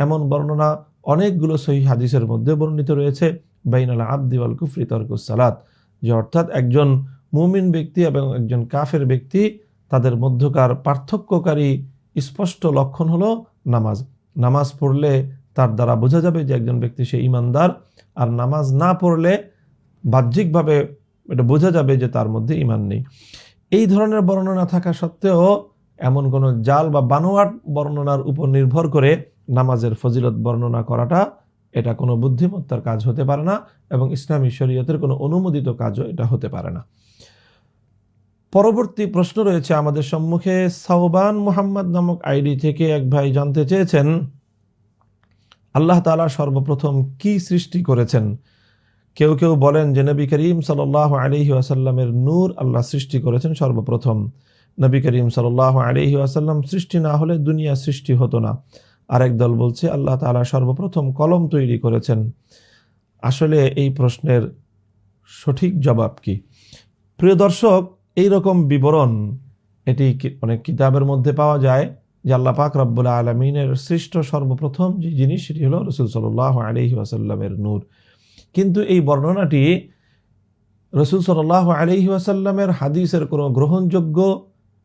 এমন বর্ণনা অনেকগুলো সহিহ হাদিসের মধ্যে বর্ণিত রয়েছে, বাইনাল আবদি ওয়াল কুফরি তারকুস সালাত, যে অর্থাৎ একজন মুমিন ব্যক্তি এবং একজন কাফের ব্যক্তি তাদের মধ্যকার পার্থক্যকারী স্পষ্ট লক্ষণ হলো নামাজ। নামাজ পড়লে তার দ্বারা বোঝা যাবে যে একজন ব্যক্তি সে ঈমানদার, আর নামাজ না পড়লে বাহ্যিকভাবে এটা বোঝা যাবে যে তার মধ্যে ঈমান নেই। এই ধরনের বর্ণনা থাকা সত্ত্বেও এমন কোনো জাল বা বানোয়াট বর্ণনার উপর নির্ভর করে নামাজের ফজিলত বর্ণনা করাটা এটা কোনো বুদ্ধিমত্তার কাজ হতে পারে না, এবং ইসলামী শরীয়তের কোনো অনুমোদিত কাজও এটা হতে পারে না। পরবর্তী প্রশ্ন রয়েছে আমাদের সম্মুখে। সাওবান মুহাম্মদ নামক আইডি থেকে এক ভাই জানতে চেয়েছেন, আল্লাহ তাআলা সর্বপ্রথম কি সৃষ্টি করেছেন? কেউ কেউ বলেন যে নবী করিম সাল্লাল্লাহু আলাইহি ওয়াসাল্লামের নূর আল্লাহ সৃষ্টি করেছেন সর্বপ্রথম। নবী করিম সাল্লাল্লাহু আলাইহি ওয়াসাল্লাম সৃষ্টি না হলে দুনিয়া সৃষ্টি হতো না। আরেক দল বলছে আল্লাহ তাআলা সর্বপ্রথম কলম তৈরি করেছেন। আসলে এই প্রশ্নের সঠিক জবাব কি? প্রিয় দর্শক, এইরকম বিবরণ এটি অনেক কিতাবের মধ্যে পাওয়া যায় যে আল্লাহ পাক রব্বুল আলামিনের সৃষ্ট সর্বপ্রথম যে জিনিস সেটি হলো রাসূল সাল্লাল্লাহু আলাইহি ওয়াসাল্লামের নূর। কিন্তু এই বর্ণনাটি রাসূল সাল্লাল্লাহু আলাইহি ওয়াসাল্লামের হাদিসের কোনো গ্রহণযোগ্য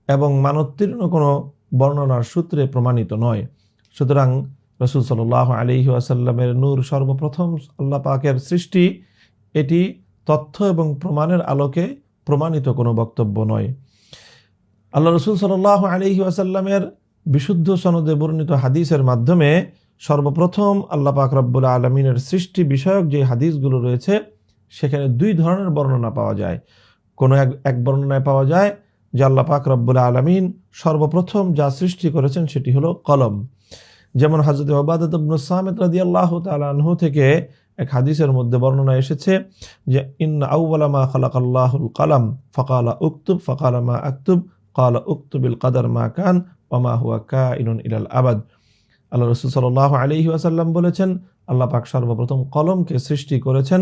এবং মানোত্তীর্ণ কোনো বর্ণনার সূত্রে প্রমাণিত নয়। সুতরাং রাসূল সাল্লাল্লাহু আলাইহি ওয়াসাল্লামের নূর সর্বপ্রথম আল্লাহ পাকের সৃষ্টি, এটি তথ্য এবং প্রমাণের আলোকে প্রমাণিত কোনো বক্তব্য নয়। আল্লাহ রাসূল সাল্লাল্লাহু আলাইহি ওয়াসাল্লামের বিশুদ্ধ সনদে বর্ণিত হাদিসের মাধ্যমে সর্বপ্রথম আল্লাহ পাক রব্বুল আলামিনের সৃষ্টি বিষয়ক যে হাদিসগুলো রয়েছে সেখানে দুই ধরনের বর্ণনা পাওয়া যায়। কোনো এক বর্ণনায় পাওয়া যায় যে আল্লাহ পাক রব্বুল আলামিন সর্বপ্রথম যা সৃষ্টি করেছেন সেটি হলো কলম। যেমন হযরত উবাদাহ ইবনে সামিত রাদিয়াল্লাহু তাআলা আনহু থেকে এক হাদিসের মধ্যে বর্ণনা এসেছে যে ইন্না আউওয়ালা মা খালাকাল্লাহুল কলম ফাকালা উকতুব ফাকালা মা আকতুব ক্বালা উকতুবিল কদর মা কান ওয়া মা হুয়া কাইনুন ইলাল আবাদ। আল্লাহ রাসূল সাল্লাল্লাহু আলাইহি ওয়াসাল্লাম বলেছেন, আল্লাহ পাক সর্বপ্রথম কলমকে সৃষ্টি করেছেন।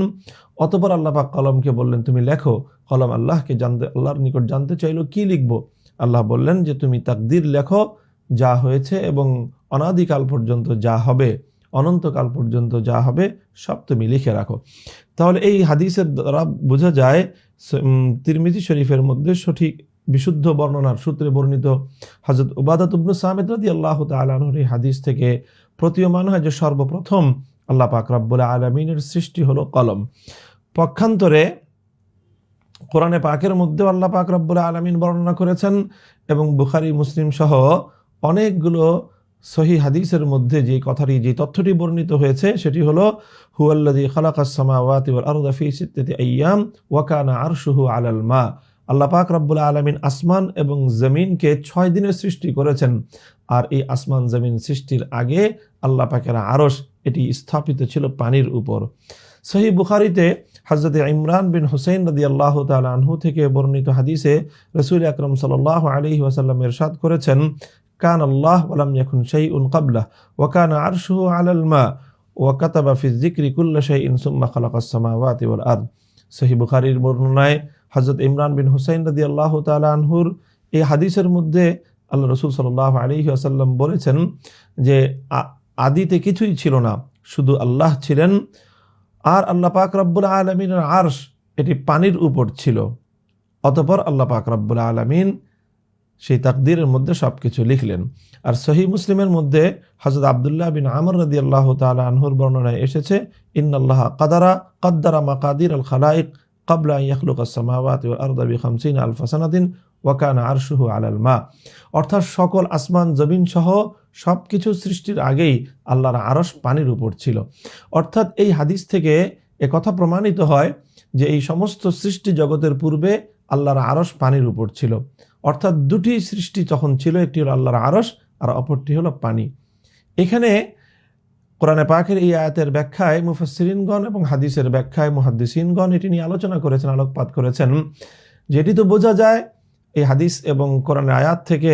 অতঃপর আল্লাহ পাক কলমকে বললেন, তুমি লেখো। কলম আল্লাহর নিকট জানতে চাইল কি লিখব। আল্লাহ বললেন যে তুমি তাকদীর লেখো, যা হয়েছে এবং অনাদিকাল পর্যন্ত যা হবে, অনন্তকাল পর্যন্ত যা হবে সব তুমি লিখে রাখো। তাহলে এই হাদিসের দ্বারা বোঝা যায় তিরমিজি শরীফের মধ্যে সঠিক বিশুদ্ধ বর্ণনার সূত্রে বর্ণিত হযরত উবাদাহ ইবনে সামিত রাদিয়াল্লাহু তাআলা আনহুর এই হাদিস থেকে প্রতীয়মান হয় যে সর্বপ্রথম আল্লাহ পাক রব্বুল আলামিনের সৃষ্টি হলো কলম। পক্ষান্তরে কোরআনে পাকের মধ্যে আল্লাহ পাক রব্বুল আলামিন বর্ণনা করেছেন এবং বুখারী মুসলিম সহ অনেকগুলো সহিহ হাদিসের মধ্যে যে তথ্যটি বর্ণিত হয়েছে সেটি হলো হুয়াল্লাযী খালাকাস সামাওয়াতি ওয়াল আরদা ফি সিত্তাতি আইয়াম ওয়া কানা আরশুহু আলাল মা। আল্লাহ পাক রব্বুল আলামিন আসমান এবং জমিনকে 6 দিনে সৃষ্টি করেছেন। আর এই আসমান জমিন সৃষ্টির আগে আল্লাহ পাকের আরশ এটি স্থাপিত ছিল পানির উপর। সহিহ বুখারীতে হযরত ইমরান বিন হুসাইন রাদিয়াল্লাহু তাআলা আনহু থেকে বর্ণিত হাদিসে রাসূল আকরাম সাল্লাল্লাহু আলাইহি ওয়াসাল্লাম ইরশাদ করেছেন, কান আল্লাহ ওয়া লাম ইয়াকুন শাইউন ক্বাবলাহু ওয়া কানা আরশুহু আলাল মা ওয়া কাতাবা ফি যিকরি কুল্লা শাইইন সুম্মা খালাকাস সামাওয়াতি ওয়াল আরদ। সহিহ বুখারীর বর্ণনায় হযরত ইমরান বিন হুসাইন রাদিয়াল্লাহু তাআলা আনহুর এই হাদিসের মধ্যে আল্লাহ রাসূল সাল্লাল্লাহু আলাইহি ওয়াসাল্লাম বলেছেন যে আদিতে কিছুই ছিল না, শুধু আল্লাহ ছিলেন। আর আল্লাহ পাক রব্বুল আলামিনের আরশ এটি পানির উপর ছিল। অতঃপর আল্লাহ পাক রব্বুল আলামিন সেই তাকদীরের মধ্যে সবকিছু লিখলেন। আর সহিহ মুসলিমের মধ্যে হযরত আব্দুল্লাহ বিন আমর রাদিয়াল্লাহু তাআলা আনহুর বর্ণনায় এসেছে, ইন্নাল্লাহা কাদ্দারা মাকাদির আল খালাইক ক্বাবলা আন ইয়াখলুকাস সামাওয়াতি ওয়াল আরদা বি50 আলফ সানাতিন ওয়া কানা আরশুহু আলাল মা। অর্থাৎ সকল আসমান জমিন সহ সবকিছু সৃষ্টির আগেই আল্লাহর আরশ পানির উপর ছিল। অর্থাৎ এই হাদিস থেকে একথা প্রমাণিত হয় যে এই সমস্ত সৃষ্টি জগতের পূর্বে আল্লাহর আরশ পানির উপর ছিল। অর্থাৎ দুটি সৃষ্টি যখন ছিল, একটি হলো আল্লাহর আরশ আর অপরটি হলো পানি। এখানে কোরআনে পাকের এই আয়াতের ব্যাখ্যায় মুফাসসিরিনগণ এবং হাদিসের ব্যাখ্যায় মুহাদ্দিসিনগণ এটি নিয়ে আলোচনা করেছেন, আলোকপাত করেছেন। যেটি তো বোঝা যায় এই হাদিস এবং কোরআনের আয়াত থেকে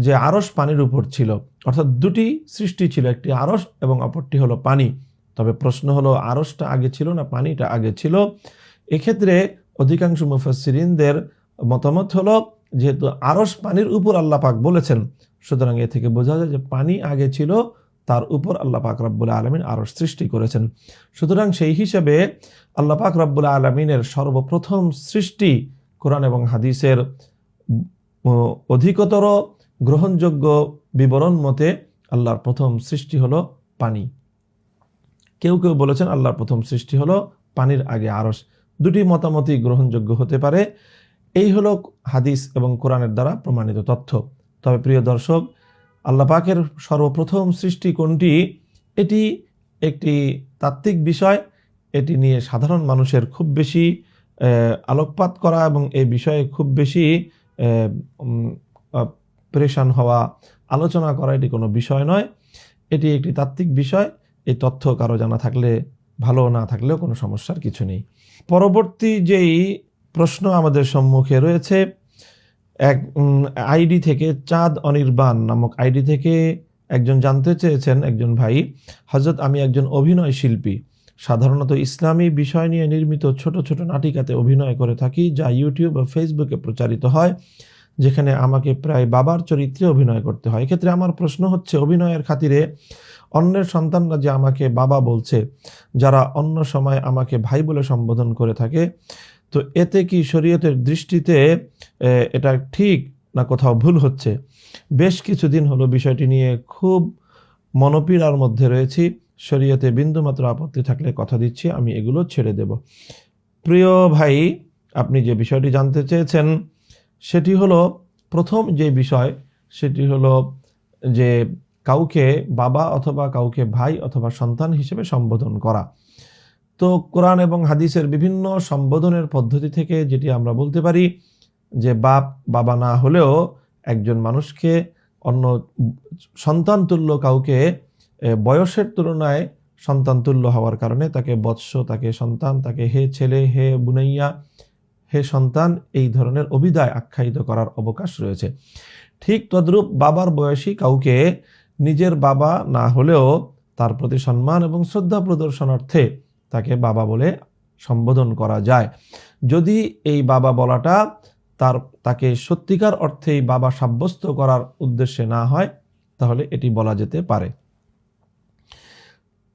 যে আরশ পানির উপর ছিল, অর্থাৎ দুটি সৃষ্টি ছিল, একটি আরশ এবং অপরটি হলো পানি। তবে প্রশ্ন হলো আরশটা আগে ছিল না পানিটা আগে ছিল? এক্ষেত্রে অধিকাংশ মুফাসসিরিনদের মতামত হলো যেহেতু আরশ পানির উপর আল্লাহ পাক বলেছেন, সুতরাং এ থেকে বোঝা যায় যে পানি আগে ছিল, তার উপর আল্লাহ পাক রব্বুল আলামিন আরশ সৃষ্টি করেছেন। সুতরাং সেই হিসাবে আল্লাহ পাক রব্বুল আলামিনের সর্বপ্রথম সৃষ্টি কোরআন এবং হাদিসের অধিকতর গ্রহণযোগ্য বিবরণ মতে আল্লাহর প্রথম সৃষ্টি হলো পানি। কেউ কেউ বলেছেন আল্লাহর প্রথম সৃষ্টি হলো পানির আগে আরশ। দুটি মতামতই গ্রহণযোগ্য হতে পারে। এই হলো হাদিস এবং কোরআনের দ্বারা প্রমাণিত তথ্য। তবে প্রিয় দর্শক, আল্লাহ পাকের সর্বপ্রথম সৃষ্টি কোনটি, এটি একটি তাত্ত্বিক বিষয়। এটি নিয়ে সাধারণ মানুষের খুব বেশি আলোকপাত করা এবং এই বিষয়ে খুব বেশি পরেশান হওয়া, আলোচনা করা এটি কোনো বিষয় নয়। এটি একটি তাত্ত্বিক বিষয়। এই তথ্য কারো জানা থাকলে ভালো, না থাকলেও কোনো সমস্যার কিছু নেই। পরবর্তী যেই প্রশ্ন আমাদের সম্মুখে রয়েছে, এক আইডি থেকে চাঁদ অনির্বাণ নামক আইডি থেকে একজন জানতে চেয়েছেন, একজন ভাই, হযরত আমি একজন অভিনয় শিল্পী। সাধারণত ইসলামী বিষয় নিয়ে নির্মিত ছোট ছোট নাটিকাতে অভিনয় করে থাকি, যা ইউটিউব ও ফেসবুকে প্রচারিত হয়, যেখানে আমাকে প্রায় বাবার চরিত্রে অভিনয় করতে হয়। এক্ষেত্রে আমার প্রশ্ন হচ্ছে, অভিনয়ের খাতিরে অন্যের সন্তানরা যে আমাকে বাবা বলছে, যারা অন্য সময় আমাকে ভাই বলে সম্বোধন করে থাকে, তো এতে কি শরীয়তের দৃষ্টিতে এটা ঠিক না কোথাও ভুল হচ্ছে? বেশ কিছুদিন হলো বিষয়টি নিয়ে খুব মনোপীড়ার মধ্যে রয়েছি। শরীয়তে বিন্দুমাত্র আপত্তি থাকলে কথা দিচ্ছি আমি এগুলো ছেড়ে দেব। প্রিয় ভাই, আপনি যে বিষয়টি জানতে চেয়েছেন সেটি হলো, প্রথম যে বিষয় সেটি হলো যে কাউকে বাবা অথবা কাউকে ভাই অথবা সন্তান হিসেবে সম্বোধন করা। তো কোরআন এবং হাদিসের বিভিন্ন সম্বোধনের পদ্ধতি থেকে যেটি আমরা বলতে পারি যে বাবা না হলেও একজন মানুষকে অন্য সন্তান তুল্য কাউকে বয়সের তুলনায় সন্তান তুল্য হওয়ার কারণে তাকে বৎস, তাকে সন্তান, তাকে হে ছেলে, হে বুনাইয়া, হে সন্তান, এই ধরনের অভিধায় আখ্যায়িত করার অবকাশ রয়েছে। ঠিক তদ্রূপ বাবার বয়সী কাউকে নিজের বাবা না হলেও তার প্রতি সম্মান এবং শ্রদ্ধা প্রদর্শনার্থে তাকে বাবা বলে সম্বোধন করা যায়। যদি এই বাবা বলাটা তাকে সত্যিকার অর্থেই বাবা সাব্যস্ত করার উদ্দেশ্যে না হয়, তাহলে এটি বলা যেতে পারে।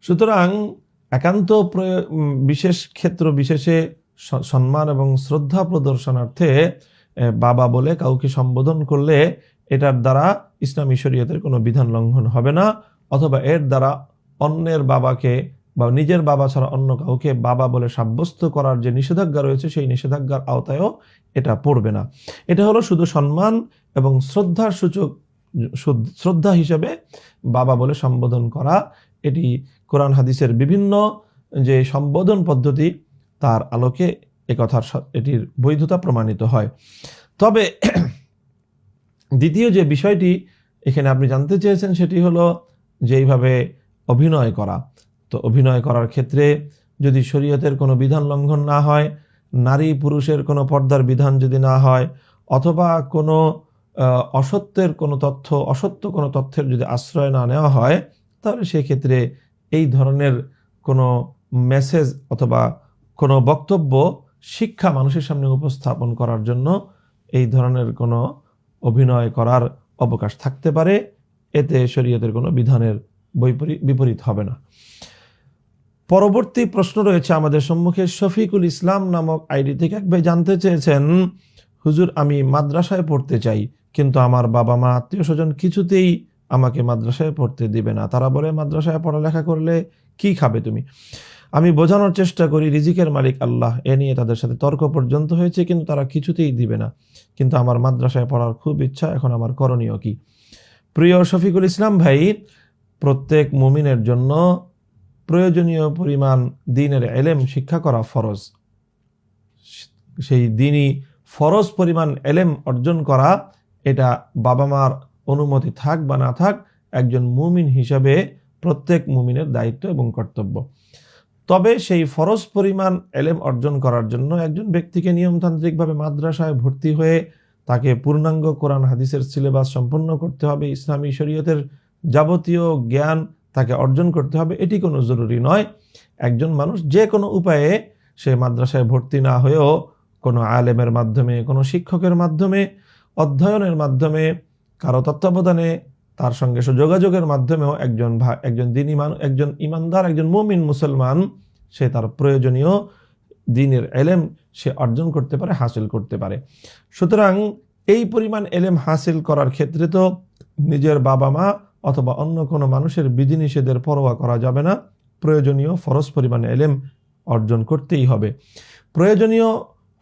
সুতরাং একান্ত বিশেষ ক্ষেত্র বিশেষে সম্মান এবং শ্রদ্ধা প্রদর্শনার্থে বাবা বলে কাউকে সম্বোধন করলে এটার দ্বারা ইসলামী শরীয়তের কোনো বিধান লঙ্ঘন হবে না, অথবা এর দ্বারা অন্যের বাবাকে বা নিজের বাবা ছাড়া অন্য কাউকে বাবা বলে সাব্যস্ত করার যে নিষেধাজ্ঞা রয়েছে সেই নিষেধাজ্ঞার আওতায়ও এটা পড়বে না। এটা হলো শুধু সম্মান এবং শ্রদ্ধার সূচক, শ্রদ্ধা হিসেবে বাবা বলে সম্বোধন করা। এটি কোরআন হাদিসের বিভিন্ন যে সম্বোধন পদ্ধতি তার আলোকে এটির বৈধতা প্রমাণিত হয়। তবে দ্বিতীয় যে বিষয়টি এখানে আপনি জানতে চেয়েছেন সেটি হলো যে এইভাবে অভিনয় করা। তো অভিনয় করার ক্ষেত্রে যদি শরীয়তের কোনো বিধান লঙ্ঘন না হয়, নারী পুরুষের কোনো পর্দার বিধান যদি না হয়, অথবা কোনো অসত্য কোনো তথ্যের যদি আশ্রয় না নেওয়া হয়, তাহলে সেক্ষেত্রে এই ধরনের কোনো মেসেজ অথবা কোনো বক্তব্য শিক্ষা মানুষের সামনে উপস্থাপন করার জন্য এই ধরনের কোনো অভিনয় করার অবকাশ থাকতে পারে। এতে শরীয়তের কোনো বিধানের বিপরীত হবে না। পরবর্তী প্রশ্ন রয়েছে আমাদের সম্মুখে। শফিকুল ইসলাম নামক আইডি থেকে এক ভাই জানতে চেয়েছেন, হুজুর আমি মাদ্রাসায় পড়তে চাই, কিন্তু আমার বাবা মা আত্মীয় স্বজন কিছুতেই আমাকে মাদ্রাসায় পড়তে দিবে না। তারা বলে মাদ্রাসায় পড়ালেখা করলে কি খাবে তুমি। আমি বোঝানোর চেষ্টা করি রিজিকের মালিক আল্লাহ, এ নিয়ে তাদের সাথে তর্ক পর্যন্ত হয়েছে, কিন্তু তারা কিছুতেই দিবে না। কিন্তু আমার মাদ্রাসায় পড়ার খুব ইচ্ছা, এখন আমার করণীয় কি? প্রিয় শফিকুল ইসলাম ভাই, প্রত্যেক মুমিনের জন্য প্রয়োজনীয় পরিমাণ দ্বীনের ইলম শিক্ষা করা ফরজ। সেই দ্বীনি ফরজ পরিমাণ ইলম অর্জন করা, এটা বাবা মার অনুমতি থাক বা না থাক, একজন মুমিন হিসাবে প্রত্যেক মুমিনের দায়িত্ব এবং কর্তব্য। তবে সেই ফরজ পরিমাণ ইলম অর্জন করার জন্য একজন ব্যক্তিকে নিয়মতান্ত্রিকভাবে মাদ্রাসায় ভর্তি হয়ে তাকে পূর্ণাঙ্গ কোরআন হাদিসের সিলেবাস সম্পন্ন করতে হবে, ইসলামী শরীয়তের যাবতীয় জ্ঞান তাকে অর্জন করতে হবে, এটি কোনো জরুরি নয়। একজন মানুষ যে কোনো উপায়ে সে মাদ্রাসায় ভর্তি না হয়েও কোনো আলেমের মাধ্যমে, কোনো শিক্ষকের মাধ্যমে, অধ্যয়নের মাধ্যমে, কারো তত্ত্বাবধানে, তার সঙ্গে যোগাযোগের মাধ্যমেও একজন ইমানদার, একজন মুমিন মুসলমান সে তার প্রয়োজনীয় দ্বীনের ইলম সে অর্জন করতে পারে, হাসিল করতে পারে। সুতরাং এই পরিমাণ ইলম হাসিল করার ক্ষেত্রে তো নিজের বাবা মা অথবা অন্য কোনো মানুষের বিধিনিষেধের পরোয়া করা যাবে না। প্রয়োজনীয় ফরজ পরিমাণ ইলম অর্জন করতেই হবে। প্রয়োজনীয়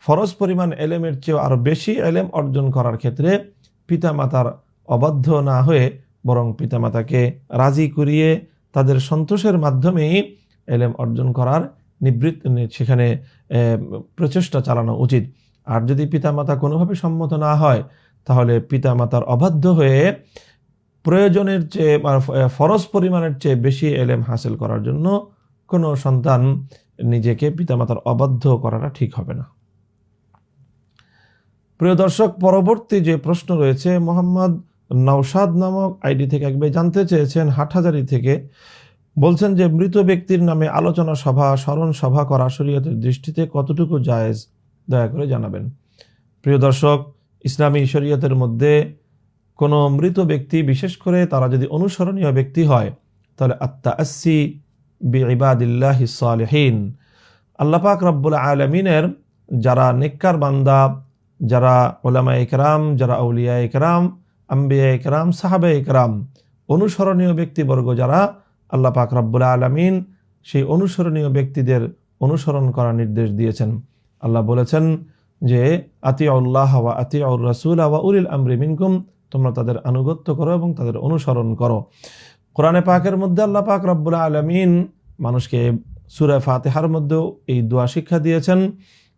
ফরজ পরিমাণ ইলমের চেয়ে আরো বেশি ইলম অর্জন করার ক্ষেত্রে পিতামাতার অবাধ্য না হয়ে বরং পিতামাতাকে রাজি করিয়ে তাদের সন্তোষের মাধ্যমেই ইলম অর্জন করার সেখানে প্রচেষ্টা চালানো উচিত। আর যদি পিতামাতা কোনোভাবে সম্মত না হয়, তাহলে পিতামাতার অবাধ্য হয়ে প্রয়োজনের চেয়ে ফরজ পরিমাণের চেয়ে বেশি ইলম হাসিল করার জন্য কোনো সন্তান নিজেকে পিতামাতার অবাধ্য করাটা ঠিক হবে না। প্রিয় দর্শক, পরবর্তী যে প্রশ্ন রয়েছে, মোহাম্মদ নওশাদ নামক আইডি থেকে এক ভাই জানতে চেয়েছেন হাটহাজারী থেকে, বলছেন যে মৃত ব্যক্তির নামে আলোচনা সভা, স্মরণ সভা করা শরীয়তের দৃষ্টিতে কতটুকু জায়েজ, দয়া করে জানাবেন। প্রিয় দর্শক, ইসলামী শরীয়তের মধ্যে কোনো মৃত ব্যক্তি, বিশেষ করে তারা যদি অনুসরণীয় ব্যক্তি হয়, তাহলে আত-তাআসসি বিইবাদিল্লাহিস সালিহিন, আল্লাহ পাক রব্বুল আলামিনের যারা নেককার বান্দা, যারা উলামা ইকরাম, যারা আউলিয়া ইকরাম, আম্বিয়া ইকরাম, সাহাবা ইকরাম, অনুসরণীয় ব্যক্তিবর্গ যারা, আল্লাহ পাক রব্বুল আলামিন সেই অনুসরণীয় ব্যক্তিদের অনুসরণ করার নির্দেশ দিয়েছেন। আল্লাহ বলেছেন যে আতিউল্লাহ ওয়া আতিউর রাসূল ওয়া উলিল আমরি মিনকুম, তোমরা তাদের আনুগত্য করো এবং তাদের অনুসরণ করো। কোরআনে পাকের মধ্যে আল্লাহ পাক রব্বুল আলামিন মানুষকে সূরা ফাতিহার মধ্যেও এই দোয়া শিক্ষা দিয়েছেন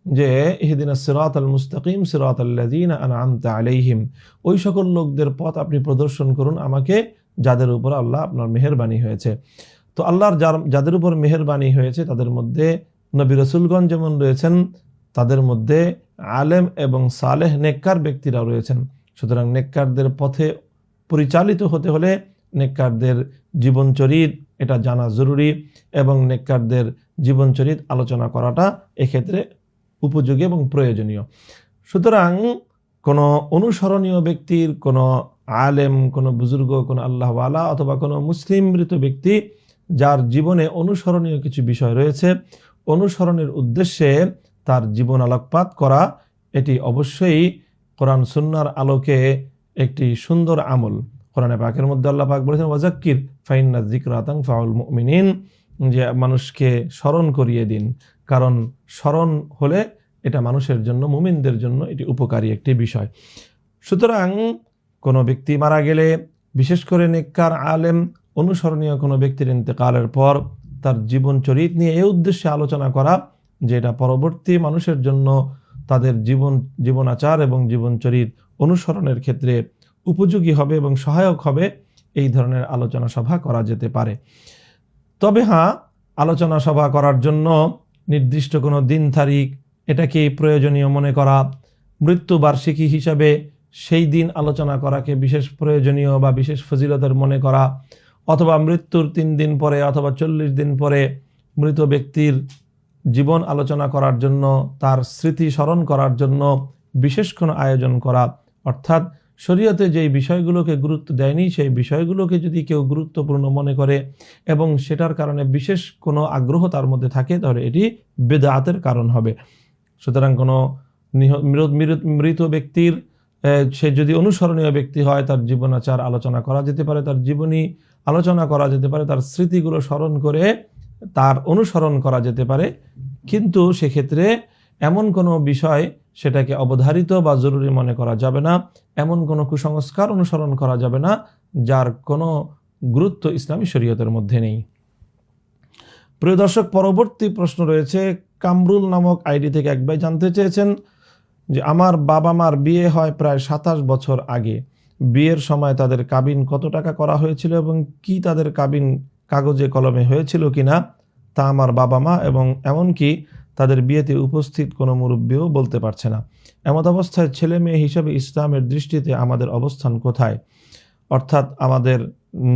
যে ইহদিনাস সিরাতাল মুস্তাকিম সিরাতাল্লাযীনা আনআমতা আলাইহিম, ওই সকল লোকদের পথ আপনি প্রদর্শন করুন আমাকে, যাদের উপর আল্লাহ আপনার মেহেরবানি হয়েছে। তো আল্লাহর যাদের উপর মেহেরবানি হয়েছে তাদের মধ্যে নবী রাসূলগণ যেমন রয়েছেন, তাদের মধ্যে আলেম এবং সালেহ নেককার ব্যক্তিরা রয়েছেন। সুতরাং নেককারদের পথে পরিচালিত হতে হলে নেককারদের জীবনচরিত এটা জানা জরুরি, এবং নেককারদের জীবনচরিত আলোচনা করাটা এক্ষেত্রে উপযোগী এবং প্রয়োজনীয়। সুতরাং কোনো অনুসরণীয় ব্যক্তির, কোনো আলেম, কোনো বুজুর্গ, কোনো আল্লাহওয়ালা অথবা কোনো মুসলিম মৃত ব্যক্তি যার জীবনে অনুসরণীয় কিছু বিষয় রয়েছে, অনুসরণের উদ্দেশ্যে তার জীবন আলোকপাত করা, এটি অবশ্যই কোরআন সুন্নাহর আলোকে একটি সুন্দর আমল। কোরআনে পাকের মধ্যে আল্লাহ পাক বলেছেন ওয়াজাক্কির ফাইন্না যিকরা তানফাউল মুমিনিন, যে মানুষকে স্মরণ করিয়ে দিন, কারণ স্মরণ হলে এটা মানুষের জন্য, মুমিনদের জন্য এটি উপকারী একটি বিষয়। সুতরাং কোনো ব্যক্তি মারা গেলে, বিশেষ করে নেককার আলেম অনুসরণীয় কোনো ব্যক্তির ইন্তেকালের পর তার জীবন চরিত নিয়ে এই উদ্দেশ্যে আলোচনা করা যে এটা পরবর্তী মানুষের জন্য তাদের জীবনাচার এবং জীবনচরিত অনুসরণের ক্ষেত্রে উপযোগী হবে এবং সহায়ক হবে, এই ধরনের আলোচনা সভা করা যেতে পারে। তবে হ্যাঁ, আলোচনা সভা করার জন্য নির্দিষ্ট কোনো দিন তারিখ এটাকে প্রয়োজনীয় মনে করা, মৃত্যু বার্ষিকী হিসাবে সেই দিন আলোচনা করাকে বিশেষ প্রয়োজনীয় বা বিশেষ ফজিলতের মনে করা, অথবা মৃত্যুর 3 দিন পরে অথবা 40 দিন পরে মৃত ব্যক্তির জীবন আলোচনা করার জন্য, তার স্মৃতি স্মরণ করার জন্য বিশেষ কোনো আয়োজন করা, অর্থাৎ শরীয়তে যেই বিষয়গুলোকে গুরুত্ব দেয়নি সেই বিষয়গুলোকে যদি কেউ গুরুত্বপূর্ণ মনে করে এবং সেটার কারণে বিশেষ কোনো আগ্রহ তার মধ্যে থাকে, তাহলে এটি বিদআতের কারণ হবে। সুতরাং কোনো মৃত ব্যক্তির সে যদি অনুসরণীয় ব্যক্তি হয়, তার জীবনাচার আলোচনা করা যেতে পারে, তার জীবনী আলোচনা করা যেতে পারে, তার স্মৃতিগুলো স্মরণ করে তার অনুসরণ করা যেতে পারে, কিন্তু সেক্ষেত্রে এমন কোনো বিষয় সেটাকে অবধারিত বা জরুরি মনে করা যাবে না, এমন কোনো কুসংস্কার অনুসরণ করা যাবে না যার কোনো গুরুত্ব ইসলামী শরীয়তের মধ্যে নেই। প্রিয় দর্শক, পরবর্তী প্রশ্ন রয়েছে কামরুল নামক আইডি থেকে। এক ভাই জানতে চেয়েছেন যে আমার বাবা মার বিয়ে হয় প্রায় 27 বছর আগে, বিয়ের সময় তাদের কাবিন কত টাকা করা হয়েছিল এবং কি তাদের কাবিন কাগজে কলমে হয়েছিল কিনা তা আমার বাবা মা এবং এমনকি তাদের বিয়েতে উপস্থিত কোনো মুরব্বীও বলতে পারছে না। এমত অবস্থায় ছেলে মেয়ে হিসেবে ইসলামের দৃষ্টিতে আমাদের অবস্থান কোথায়? অর্থাৎ আমাদের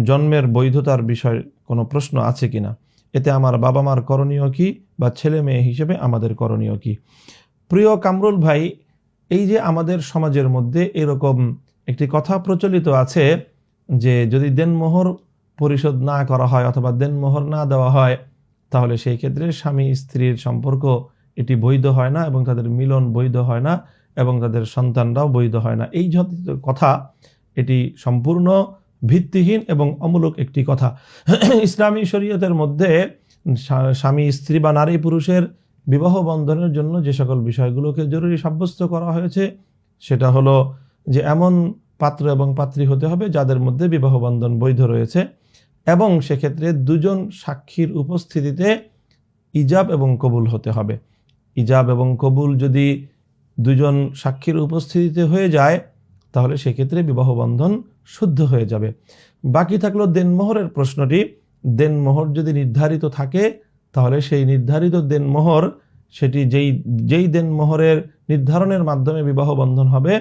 জন্মের বৈধতার বিষয়ে কোনো প্রশ্ন আছে কিনা, এতে আমার বাবা মার করণীয় কি বা ছেলে মেয়ে হিসেবে আমাদের করণীয় কি? প্রিয় কামরুল ভাই, এই যে আমাদের সমাজের মধ্যে এরকম একটি কথা প্রচলিত আছে যে যদি দেনমোহর পরিশোধ না করা হয় অথবা দেনমোহর না দেওয়া হয়, তাহলে সেই ক্ষেত্রে স্বামী স্ত্রীর সম্পর্ক এটি বৈধ হয় না এবং তাদের মিলন বৈধ হয় না এবং তাদের সন্তানরাও বৈধ হয় না। এই জাতীয় কথা, এটি সম্পূর্ণ ভিত্তিহীন এবং অমূলক একটি কথা। ইসলামী শরীয়তের মধ্যে স্বামী স্ত্রী বা নারী পুরুষের বিবাহ বন্ধনের জন্য যে সকল বিষয়গুলোকে জরুরি সাব্যস্ত করা হয়েছে, সেটা হলো যে এমন পাত্র এবং পাত্রী হতে হবে যাদের মধ্যে বিবাহ বন্ধন বৈধ রয়েছে, এবং সেক্ষেত্রে দুজন সাক্ষীর উপস্থিতিতে ইজাব এবং কবুল হতে হবে। ইজাব এবং কবুল যদি দুজন সাক্ষীর উপস্থিতিতে হয়ে যায়, তাহলে সেক্ষেত্রে বিবাহ বন্ধন শুদ্ধ হয়ে যাবে। বাকি থাকলো দেনমোহরের প্রশ্নটি। দেনমোহর যদি নির্ধারিত থাকে, তাহলে সেই নির্ধারিত দেনমোহর, সেটি যেই দেনমোহরের নির্ধারণের মাধ্যমে বিবাহ বন্ধন হবে,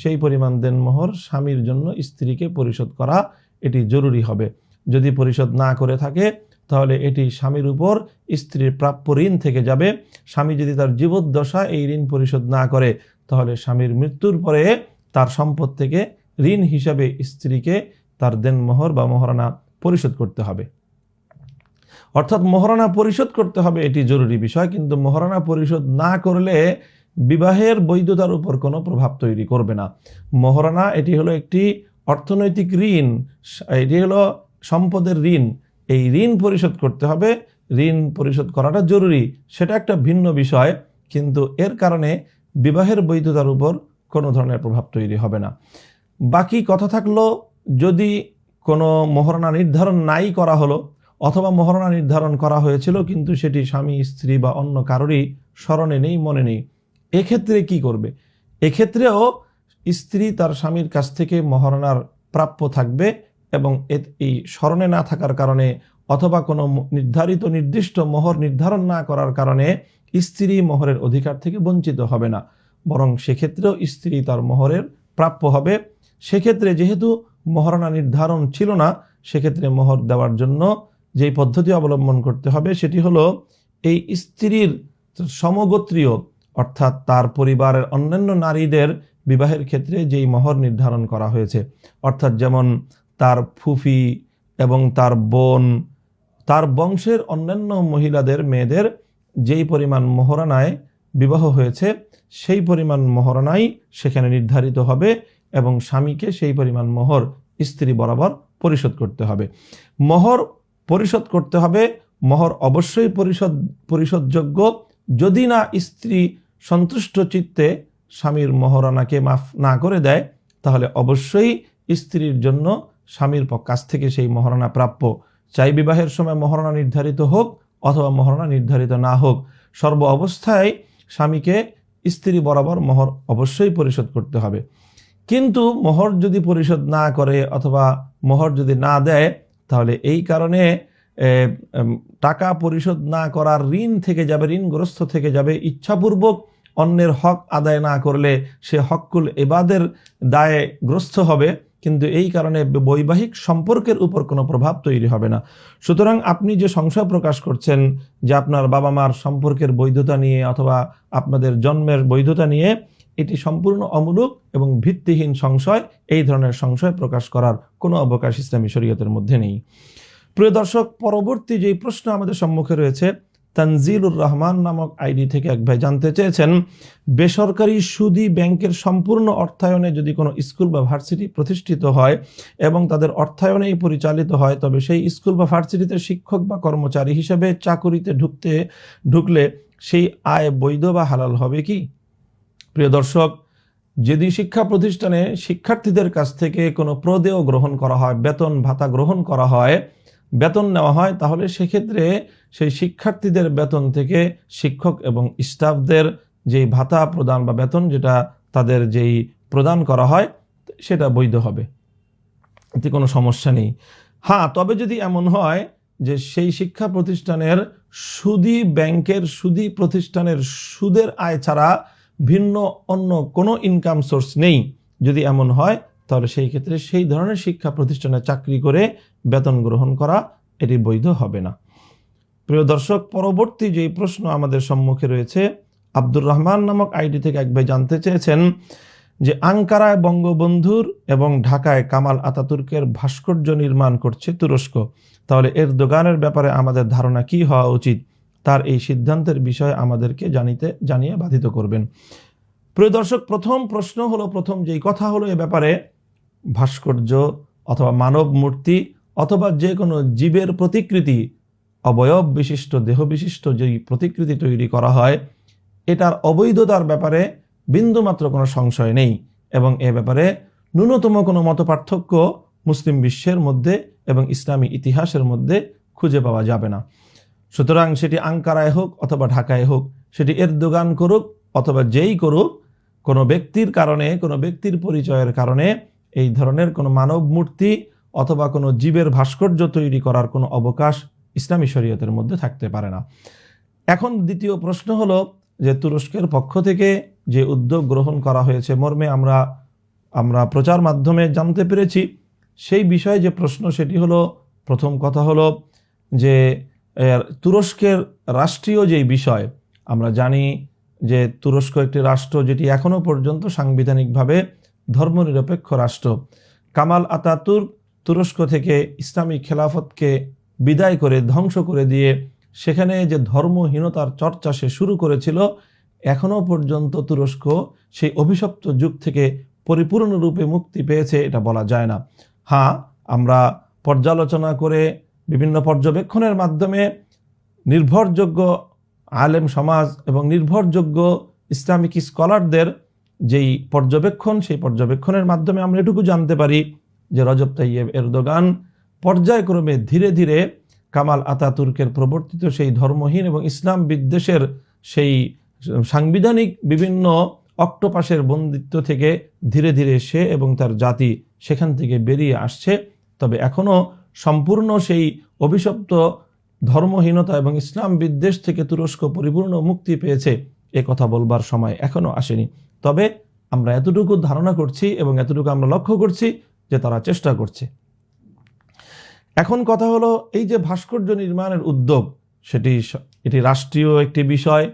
সেই পরিমাণ দেনমোহর স্বামীর জন্য স্ত্রীকে পরিশোধ করা এটি জরুরি হবে। যদি পরিশোধ না করে থাকে, তাহলে এটি স্বামীর উপর স্ত্রীর প্রাপ্য ঋণ থেকে যাবে। স্বামী যদি তার জীবদ্দশা এই ঋণ পরিশোধ না করে, তাহলে স্বামীর মৃত্যুর পরে তার সম্পদ থেকে ঋণ হিসাবে স্ত্রীকে তার দেনমোহর বা মোহরানা পরিশোধ করতে হবে। অর্থাৎ মোহরানা পরিশোধ করতে হবে, এটি জরুরি বিষয়, কিন্তু মোহরানা পরিশোধ না করলে বিবাহের বৈধতার উপর কোনো প্রভাব তৈরি করবে না। মোহরানা এটি হলো একটি অর্থনৈতিক ঋণ, এটি হলো সম্পদের ঋণ। এই ঋণ পরিশোধ করতে হবে, ঋণ পরিশোধ করাটা জরুরি, সেটা একটা ভিন্ন বিষয়, কিন্তু এর কারণে বিবাহের বৈধতার উপর কোনো ধরনের প্রভাব তৈরি হবে না। বাকি কথা থাকলো, যদি কোনো মোহরানা নির্ধারণ নাই করা হলো অথবা মোহরানা নির্ধারণ করা হয়েছিল কিন্তু সেটি স্বামী স্ত্রী বা অন্য কারোরই স্মরণে নেই, মনে নেই, এক্ষেত্রে কি করবে? এক্ষেত্রেও স্ত্রী তার স্বামীর কাছ থেকে মোহরানার প্রাপ্য থাকবে এবং এই স্মরণে না থাকার কারণে অথবা কোনো নির্দিষ্ট মোহর নির্ধারণ না করার কারণে স্ত্রী মোহরের অধিকার থেকে বঞ্চিত হবে না, বরং সেক্ষেত্রেও স্ত্রী তার মোহরের প্রাপ্য হবে। সেক্ষেত্রে যেহেতু মোহরানা নির্ধারণ ছিল না, সেক্ষেত্রে মোহর দেওয়ার জন্য যেই পদ্ধতি অবলম্বন করতে হবে সেটি হলো এই স্ত্রীর সমগোত্রীয় অর্থাৎ তার পরিবারের অন্যান্য নারীদের বিবাহের ক্ষেত্রে যেই মোহর নির্ধারণ করা হয়েছে, অর্থাৎ যেমন তার ফুফি এবং তার বোন, তার বংশের অন্যান্য মহিলাদের মেয়েদের যেই পরিমাণ মোহরানায় বিবাহ হয়েছে সেই পরিমাণ মোহরানাই সেখানে নির্ধারিত হবে এবং স্বামীকে সেই পরিমাণ মোহর স্ত্রী বরাবর পরিশোধ করতে হবে। মোহর পরিশোধ করতে হবে, মোহর অবশ্যই পরিশোধযোগ্য। যদি না স্ত্রী সন্তুষ্ট চিত্তে স্বামীর মোহরানাকে মাফ না করে দেয়, তাহলে অবশ্যই স্ত্রীর জন্য স্বামীর কাছ থেকে সেই মোহরানা প্রাপ্য, চাই বিবাহের সময় মোহরানা নির্ধারিত হোক অথবা মোহরানা নির্ধারিত না হোক, সর্ব অবস্থায় স্বামীকে স্ত্রী বরাবর মোহর অবশ্যই পরিশোধ করতে হবে। কিন্তু মোহর যদি পরিশোধ না করে অথবা মোহর যদি না দেয়, তাহলে এই কারণে টাকা পরিশোধ না করার ঋণ থেকে যাবে, ঋণগ্রস্ত থেকে যাবে। ইচ্ছাপূর্বক অন্যের হক আদায় না করলে সে হকুল ইবাদের দায়ে গ্রস্ত হবে, কিন্তু এই কারণে বৈবাহিক সম্পর্কের উপর কোনো প্রভাব তৈরি হবে না। সুতরাং আপনি যে সংশয় প্রকাশ করছেন যে আপনার বাবা মার সম্পর্কের বৈধতা নিয়ে অথবা আপনাদের জন্মের বৈধতা নিয়ে, এটি সম্পূর্ণ অমূলক এবং ভিত্তিহীন সংশয়। এই ধরনের সংশয় প্রকাশ করার কোনো অবকাশ ইসলামী শরীয়তের মধ্যে নেই। প্রিয় দর্শক, পরবর্তী যেই প্রশ্ন আমাদের সম্মুখে রয়েছে, তানজিলুর রহমান নামক আইডি থেকে এক ভাই জানতে চেয়েছেন, বেসরকারি সুদী ব্যাংকের সম্পূর্ণ অর্থায়নে যদি কোনো স্কুল বা ভার্সিটি প্রতিষ্ঠিত হয় এবং তাদের অর্থায়নেই পরিচালিত হয়, তবে সেই স্কুল বা ভার্সিটিতে শিক্ষক বা কর্মচারী হিসেবে চাকুরিতে ঢুকলে সেই আয় বৈধ বা হালাল হবে কি? প্রিয় দর্শক, যদি শিক্ষা প্রতিষ্ঠানে শিক্ষার্থীদের কাছ থেকে কোনো প্রদেয় গ্রহণ করা হয়, বেতন ভাতা গ্রহণ করা হয়, বেতন নেওয়া হয়, তাহলে সেক্ষেত্রে সেই শিক্ষার্থীদের বেতন থেকে শিক্ষক এবং স্টাফদের যেই ভাতা প্রদান বা বেতন যেটা তাদের যেই প্রদান করা হয় সেটা বৈধ হবে, এতে কোনো সমস্যা নেই। হ্যাঁ, তবে যদি এমন হয় যে সেই শিক্ষা প্রতিষ্ঠানের সুদী ব্যাংকের সুদী প্রতিষ্ঠানের সুদের আয় ছাড়া ভিন্ন অন্য কোনো ইনকাম সোর্স নেই, যদি এমন হয় তাহলে সেই ক্ষেত্রে সেই ধরনের শিক্ষা প্রতিষ্ঠানে চাকরি করে বেতন গ্রহণ করা এটি বৈধ হবে না। প্রিয় দর্শক, পরবর্তী যেই প্রশ্ন আমাদের সম্মুখে রয়েছে, আব্দুর রহমান নামক আইডি থেকে এক ভাই জানতে চেয়েছেন যে আঙ্কারায় বঙ্গবন্ধুর এবং ঢাকায় কামাল আতাতুর্কের ভাস্কর্য নির্মাণ করছে তুরস্ক, তাহলে এরদোগানের ব্যাপারে আমাদের ধারণা কি হওয়া উচিত? তার এই সিদ্ধান্তের বিষয়ে আমাদেরকে জানিয়ে বাধিত করবেন। প্রিয় দর্শক, প্রথম প্রশ্ন হলো, প্রথম যেই কথা হলো এ ব্যাপারে, ভাস্কর্য অথবা মানব মূর্তি অথবা যে কোনো জীবের প্রতিকৃতি, অবয়ব বিশিষ্ট দেহ বিশিষ্ট যেই প্রতিকৃতি তৈরি করা হয়, এটার অবৈধতার ব্যাপারে বিন্দুমাত্র কোনো সংশয় নেই এবং এ ব্যাপারে ন্যূনতম কোনো মতপার্থক্য মুসলিম বিশ্বের মধ্যে এবং ইসলামী ইতিহাসের মধ্যে খুঁজে পাওয়া যাবে না। সুতরাং সেটি আঙ্কারায় হোক অথবা ঢাকায় হোক, সেটি এরদোগান করুক অথবা যেই করুক, কোনো ব্যক্তির কারণে, কোনো ব্যক্তির পরিচয়ের কারণে এই ধরনের কোনো মানব মূর্তি অথবা কোনো জীবের ভাস্কর্য তৈরি করার কোনো অবকাশ ইসলামী শরীয়তের মধ্যে থাকতে পারে না। এখন দ্বিতীয় প্রশ্ন হলো যে তুরস্কের পক্ষ থেকে যে উদ্যোগ গ্রহণ করা হয়েছে মর্মে আমরা প্রচার মাধ্যমে জানতে পেরেছি, সেই বিষয়ে যে প্রশ্ন সেটি হলো, প্রথম কথা হলো যে তুরস্কের রাষ্ট্রীয় যেই বিষয়, আমরা জানি যে তুরস্ক একটি রাষ্ট্র যেটি এখনো পর্যন্ত সাংবিধানিকভাবে ধর্মনিরপেক্ষ রাষ্ট্র। কামাল আতাতুর্ক তুরস্ক থেকে ইসলামী খেলাফতকে বিদায় করে ধ্বংস করে দিয়ে সেখানে যে ধর্মহীনতার চর্চা সে শুরু করেছিল, এখনো পর্যন্ত তুরস্ক সেই অভিশপ্ত যুগ থেকে পরিপূর্ণরূপে মুক্তি পেয়েছে এটা বলা যায় না। হ্যাঁ, আমরা পর্যালোচনা করে বিভিন্ন পর্যবেক্ষণের মাধ্যমে নির্ভরযোগ্য আলেম সমাজ এবং নির্ভরযোগ্য ইসলামিক স্কলারদের যেই পর্যবেক্ষণ, সেই পর্যবেক্ষণের মাধ্যমে আমরা এটুকু জানতে পারি যে রজব তাইয়েব এরদোগান পর্যায়ক্রমে ধীরে ধীরে কামাল আতাতুর্কের প্রবর্তিত সেই ধর্মহীন এবং ইসলাম বিদ্বেষের সেই সাংবিধানিক বিভিন্ন অক্টোপাসের বন্দিত্ব থেকে ধীরে ধীরে সে এবং তার জাতি সেখান থেকে বেরিয়ে আসছে। তবে এখনও সম্পূর্ণ সেই অভিশপ্ত ধর্মহীনতা এবং ইসলাম বিদ্বেষ থেকে তুরস্ক পরিপূর্ণ মুক্তি পেয়েছে এ কথা বলবার সময় এখনও আসেনি। তবে আমরা এতটুকু ধারণা করছি এবং এতটুকু আমরা লক্ষ্য করছি যে তারা চেষ্টা করছে। এখন কথা হলো, এই যে ভাস্কর্য নির্মাণের উদ্যোগ, এটি রাষ্ট্রীয় একটি বিষয়,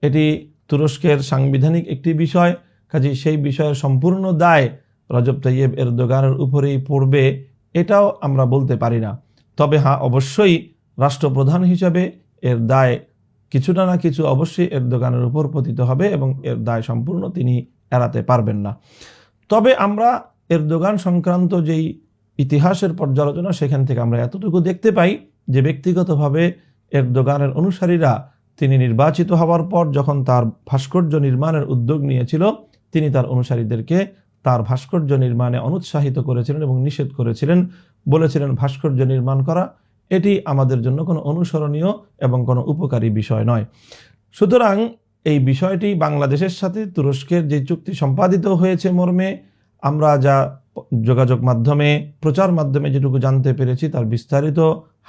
এটি তুরস্কের সাংবিধানিক একটি বিষয়, কাজেই সেই বিষয়ের সম্পূর্ণ দায় রজব তাইয়েব এরদোগানের উপরেই পড়বে এটাও আমরা বলতে পারি না। তবে হ্যাঁ, অবশ্যই রাষ্ট্রপ্রধান হিসাবে এর দায় কিছুটা না কিছু অবশ্যই এরদোগানের উপর পতিত হবে এবং এর দায় সম্পূর্ণ তিনি এড়াতে পারবেন না। তবে আমরা এরদোগান সংক্রান্ত যেই ইতিহাসের পর্যালোচনা, সেখান থেকে আমরা এতটুকু দেখতে পাই যে ব্যক্তিগতভাবে এরদোগানের অনুসারীরা তিনি নির্বাচিত হওয়ার পর যখন তার ভাস্কর্য নির্মাণের উদ্যোগ নিয়েছিল, তিনি তার অনুসারীদেরকে তার ভাস্কর্য নির্মাণে অনুৎসাহিত করেছিলেন এবং নিষেধ করেছিলেন, বলেছিলেন ভাস্কর্য নির্মাণ করা এটি আমাদের জন্য কোনো অনুসরণীয় এবং কোনো উপকারী বিষয় নয়। সুতরাং এই বিষয়টি বাংলাদেশের সাথে তুরস্কের যে চুক্তি সম্পাদিত হয়েছে মর্মে আমরা যা যোগাযোগ মাধ্যমে প্রচার মাধ্যমে যেটুকু জানতে পেরেছি তার বিস্তারিত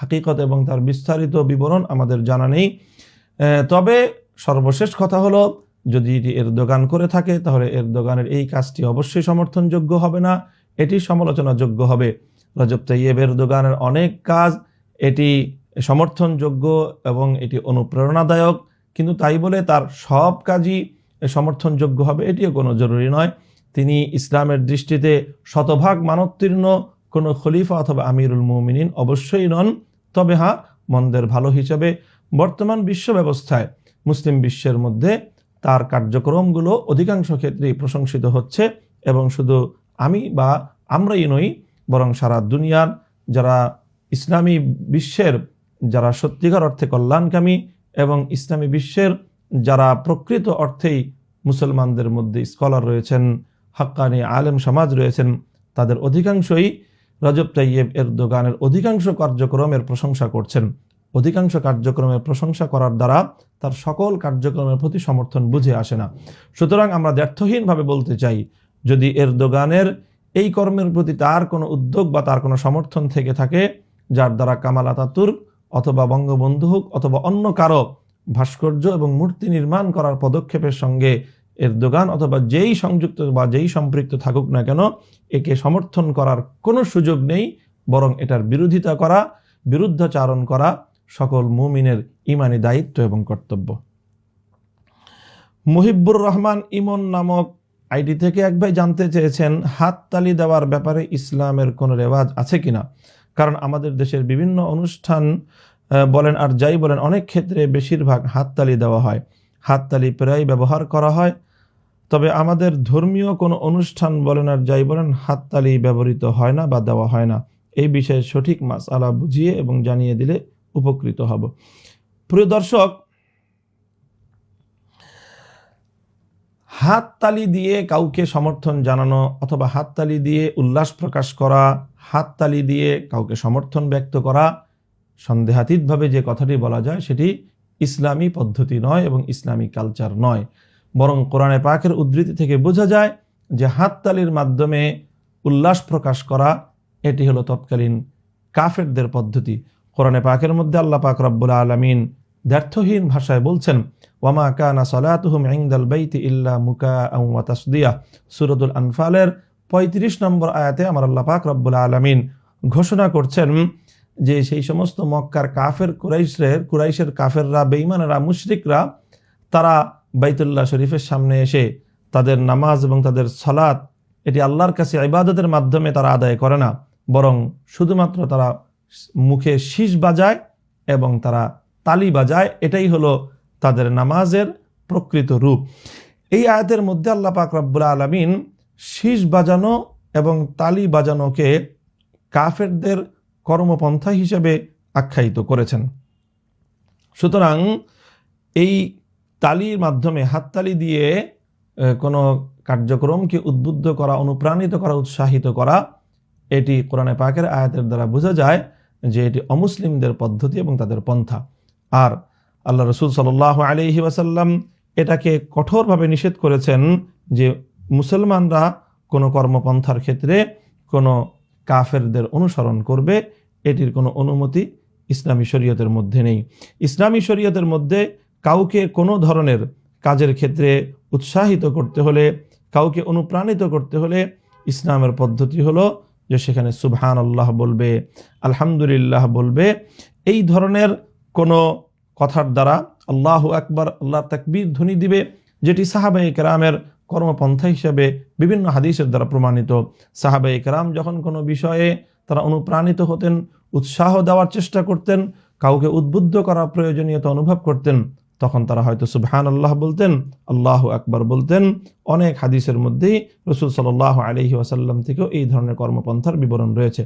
হাকিকত এবং তার বিস্তারিত বিবরণ আমাদের জানা নেই। তবে সর্বশেষ কথা হলো, যদি এটি এরদোগান করে থাকে তাহলে এরদোগানের এই কাজটি অবশ্যই সমর্থনযোগ্য হবে না, এটি সমালোচনাযোগ্য হবে। রজব তাইয়েব এরদোগানের অনেক কাজ এটি সমর্থনযোগ্য এবং এটি অনুপ্রেরণাদায়ক, কিন্তু তাই বলে তার সব কাজই সমর্থনযোগ্য হবে এটিও কোনো জরুরি নয়। তিনি ইসলামের দৃষ্টিতে শতভাগ মানোত্তীর্ণ কোনো খলিফা অথবা আমিরুল মুমিনিন অবশ্যই নন। তবে হ্যাঁ, মন্দের ভালো হিসাবে বর্তমান বিশ্ব ব্যবস্থায় মুসলিম বিশ্বের মধ্যে তার কার্যক্রমগুলো অধিকাংশ ক্ষেত্রেই প্রশংসিত হচ্ছে, এবং শুধু আমি বা আমরাই নই, বরং সারা দুনিয়ার যারা ইসলামী বিশ্বের যারা সত্যিকার অর্থে কল্যাণকামী এবং ইসলামী বিশ্বের যারা প্রকৃত অর্থেই মুসলমানদের মধ্যে স্কলার রয়েছেন, হাক্কানি আলেম সমাজ রয়েছেন, তাদের অধিকাংশই রজব তাইয়েব এরদোগানের অধিকাংশ কার্যক্রমের প্রশংসা করছেন। অধিকাংশ কার্যক্রমের প্রশংসা করার দ্বারা তার সকল কার্যক্রমের প্রতি সমর্থন বুঝে আসে না। সুতরাং আমরা দ্ব্যর্থহীনভাবে বলতে চাই, যদি এরদোগানের এই কর্মের প্রতি তার কোনো উদ্যোগ বা তার কোনো সমর্থন থেকে থাকে, যার দ্বারা কামাল আতাতুর্ক অথবা বঙ্গবন্ধু হোক অথবা অন্য কারো ভাস্কর্য এবং মূর্তি নির্মাণ করার পদক্ষেপের সঙ্গে এরদোগান অথবা যেই সংযুক্ত বা যেই সম্পৃক্ত থাকুক না কেন, একে সমর্থন করার কোনো সুযোগ নেই, বরং এটার বিরোধিতা করা, বিরুদ্ধাচারণ করা সকল মুমিনের ইমানি দায়িত্ব এবং কর্তব্য। মুহিব্বুর রহমান ইমন নামক আইডি থেকে এক ভাই জানতে চেয়েছেন, হাততালি দেওয়ার ব্যাপারে ইসলামের কোনো রেওয়াজ আছে কিনা? কারণ আমাদের দেশের বিভিন্ন অনুষ্ঠান বলেন আর যাই বলেন, অনেক ক্ষেত্রে বেশিরভাগ হাততালি দেওয়া হয়, হাততালি প্রায় ব্যবহার করা হয়। তবে আমাদের ধর্মীয় কোনো অনুষ্ঠান বলেন আর যাই বলেন, হাততালি ব্যবহৃত হয় না বা দেওয়া হয় না। এই বিষয়ে সঠিক মাসআলা বুঝিয়ে এবং জানিয়ে দিলে উপকৃত হব। প্রিয় দর্শক, হাততালি দিয়ে কাউকে সমর্থন জানানো অথবা হাততালি দিয়ে উল্লাস প্রকাশ করা, হাততালি দিয়ে কাউকে সমর্থন ব্যক্ত করা, সন্দেহাতীতভাবে যে কথাটি বলা যায় সেটি ইসলামী পদ্ধতি নয় এবং ইসলামী কালচার নয়। বরং কোরআনে পাকের উদ্ধৃতি থেকে বোঝা যায় যে হাততালির মাধ্যমে উল্লাস প্রকাশ করা এটি হলো তৎকালীন কাফেরদের পদ্ধতি। কোরআনে পাকের মধ্যে আল্লাহ পাক রব্বুল আলামিন দ্ব্যর্থহীন ভাষায় বলছেন, ওয়ামা কানা সালাতুহুম ইনদাল বাইতি ইল্লা মুকাআন ওয়া তাসদিয়া। সূরাতুল আনফালের 35 নম্বর আয়াতে আমার আল্লাহ পাক রব্বুল আলামিন ঘোষণা করছেন যে সেই সমস্ত মক্কার কাফের কুরাইশের কাফেররা, বেঈমানেরা, মুশরিকরা, তারা বাইতুল্লাহ শরীফের সামনে এসে তাদের নামাজ এবং তাদের সালাত এটি আল্লাহর কাছে ইবাদতের মাধ্যমে তারা আদায় করে না, বরং শুধুমাত্র তারা মুখে শীষ বাজায় এবং তারা তালি বাজায়। এটাই হলো তাদের নামাজের প্রকৃত রূপ। এই আয়াতের মধ্যে আল্লাহ পাক রব্বুল আলামিন শীষ বাজানো এবং তালি বাজানোকে কাফেরদের কর্মপন্থা হিসেবে আখ্যায়িত করেছেন। সুতরাং এই তালির মাধ্যমে, হাততালি দিয়ে কোনো কার্যক্রমকে উদ্বুদ্ধ করা, অনুপ্রাণিত করা, উৎসাহিত করা, এটি কোরআনে পাকের আয়াতের দ্বারা বোঝা যায় যে এটি অমুসলিমদের পদ্ধতি এবং তাদের পন্থা। আর আল্লাহ রসুল সাল্লাল্লাহু আলাইহি ওয়াসাল্লাম এটাকে কঠোরভাবে নিষেধ করেছেন যে মুসলমানরা কোনো কর্মপন্থার ক্ষেত্রে কোনো কাফেরদের অনুসরণ করবে, এটির কোনো অনুমতি ইসলামী শরীয়তের মধ্যে নেই। ইসলামী শরীয়তের মধ্যে কাউকে কোনো ধরনের কাজের ক্ষেত্রে উৎসাহিত করতে হলে, কাউকে অনুপ্রাণিত করতে হলে ইসলামের পদ্ধতি হলো যে সেখানে সুবহানাল্লাহ বলবে, আলহামদুলিল্লাহ বলবে। এই ধরনের কোনো কথার দ্বারা আল্লাহু আকবার, আল্লাহ তাকবীর ধ্বনি দিবে, যেটি সাহাবায়ে কেরামের কর্মপন্থা হিসেবে বিভিন্ন হাদিসের দ্বারা প্রমাণিত। সাহাবায়ে কেরাম যখন কোনো বিষয়ে তারা অনুপ্রাণিত হতেন, উৎসাহ দেওয়ার চেষ্টা করতেন, কাউকে উদ্বুদ্ধ করার প্রয়োজনীয়তা অনুভব করতেন, তখন তারা হয়তো সুবহানাল্লাহ বলতেন, আল্লাহু আকবার বলতেন। অনেক হাদিসের মধ্যেই রাসূল সাল্লাল্লাহু আলাইহি ওয়াসাল্লাম থেকেও এই ধরনের কর্মপন্থার বিবরণ রয়েছে।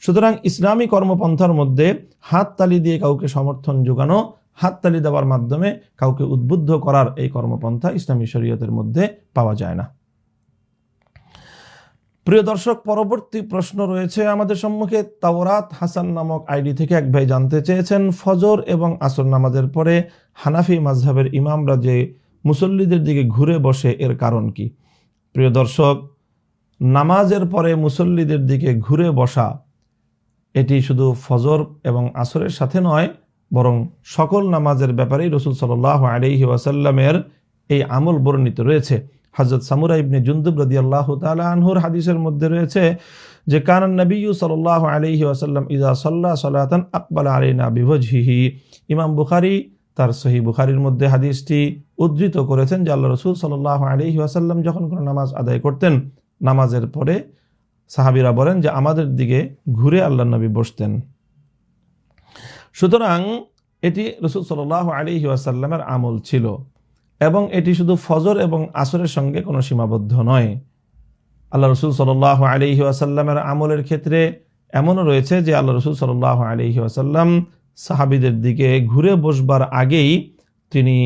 সুতরাং ইসলামী কর্মপন্থার মধ্যে হাততালি দিয়ে কাউকে সমর্থন যোগানো, হাততালি দেওয়ার মাধ্যমে কাউকে উদ্বুদ্ধ করার এই কর্মপন্থা ইসলামী শরীয়তের মধ্যে পাওয়া যায় না। প্রিয় দর্শক, পরবর্তী প্রশ্ন রয়েছে আমাদের সম্মুখে। তাওরাত হাসান নামক আইডি থেকে এক ভাই জানতে চেয়েছেন, ফজর এবং আসর নামাজের পরে হানাফি মাযহাবের ইমামরা যে মুসল্লিদের দিকে ঘুরে বসে, এর কারণ কি? প্রিয় দর্শক, নামাজের পরে মুসল্লিদের দিকে ঘুরে বসা এটি শুধু ফজর এবং আসরের সাথে নয়, বরং সকল নামাজের ব্যাপারেই রাসূল সাল্লাল্লাহু আলাইহি ওয়াসাল্লামের এই আমল বর্ণিত রয়েছে। হযরত সামুরা ইবনে জুনদুব রাদিয়াল্লাহু তাআলা আনহুর হাদিসের মধ্যে রয়েছে যে কানান নবিয়্যু সাল্লাল্লাহু আলাইহি ওয়াসাল্লাম ইযা সাল্লা সালাতান আকবালা আলাইনা বিওয়াজহিহি। ইমাম বুখারী তার সহিহ বুখারীর মধ্যে হাদিসটি উদ্ধৃত করেছেন যে আল্লাহ রাসূল সাল্লাল্লাহু আলাইহি ওয়াসাল্লাম যখন কোনো নামাজ আদায় করতেন, নামাজের পরে সাহাবীরা বলেন যে আমাদের দিকে ঘুরে আল্লাহর নবী বসতেন। সুতরাং এটি রাসূল সাল্লাল্লাহু আলাইহি ওয়াসাল্লামের আমল ছিল এবং এটি শুধু ফজর এবং আসরের সঙ্গে কোনো সীমাবদ্ধ নয়। আল্লাহ রাসূল সাল্লাল্লাহু আলাইহি ওয়াসাল্লামের আমলের ক্ষেত্রে এমনও রয়েছে যে আল্লাহ রাসূল সাল্লাল্লাহু আলাইহি ওয়াসাল্লাম সাহাবীদের দিকে ঘুরে বসবার আগেই তিনি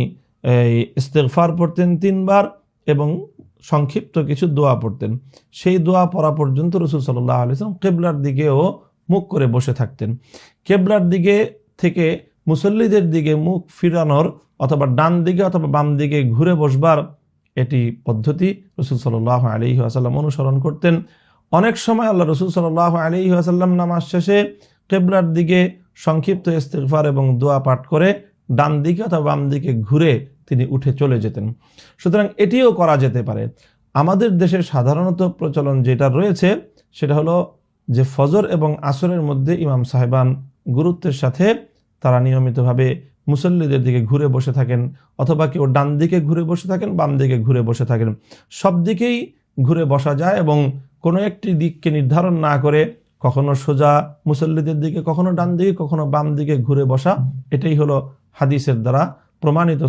ইস্তিগফার পড়তেন 3 বার এবং সংক্ষিপ্ত কিছু দোয়া পড়তেন। সেই দোয়া পড়া পর্যন্ত রাসূল সাল্লাল্লাহু আলাইহি ওয়াসাল্লাম কিবলার দিকেও মুখ করে বসে থাকতেন। কিবলার দিকে থেকে মুসল্লিদের দিকে মুখ ফিরানোর অথবা ডান দিকে অথবা বাম দিকে ঘুরে বসবার এটি পদ্ধতি রাসূল সাল্লাল্লাহু আলাইহি ওয়াসাল্লাম অনুসরণ করতেন। অনেক সময় আল্লাহ রাসূল সাল্লাল্লাহু আলাইহি ওয়াসাল্লাম নামাজ শেষে কিবলার দিকে সংক্ষিপ্ত ইস্তিগফার এবং দোয়া পাঠ করে ডান দিকে অথবা বাম দিকে ঘুরে তিনি উঠে চলে যেতেন। সুতরাং এটিও করা যেতে পারে। আমাদের দেশে সাধারণত প্রচলন যেটা রয়েছে সেটা হলো যে ফজর এবং আসরের মধ্যে ইমাম সাহেবান গুরুত্বের সাথে তারা নিয়মিতভাবে মুসল্লিদের দিকে ঘুরে বসে থাকেন, অথবা কেউ ডান দিকে ঘুরে বসে থাকেন, বাম দিকে ঘুরে বসে থাকেন। সব দিকেই ঘুরে বসা যায় এবং কোনো একটি দিককে নির্ধারণ না করে কখনো সোজা মুসল্লিদের দিকে, কখনো ডান দিকে, কখনো বাম দিকে ঘুরে বসা, এটাই হলো হাদিসের দ্বারা প্রমাণিত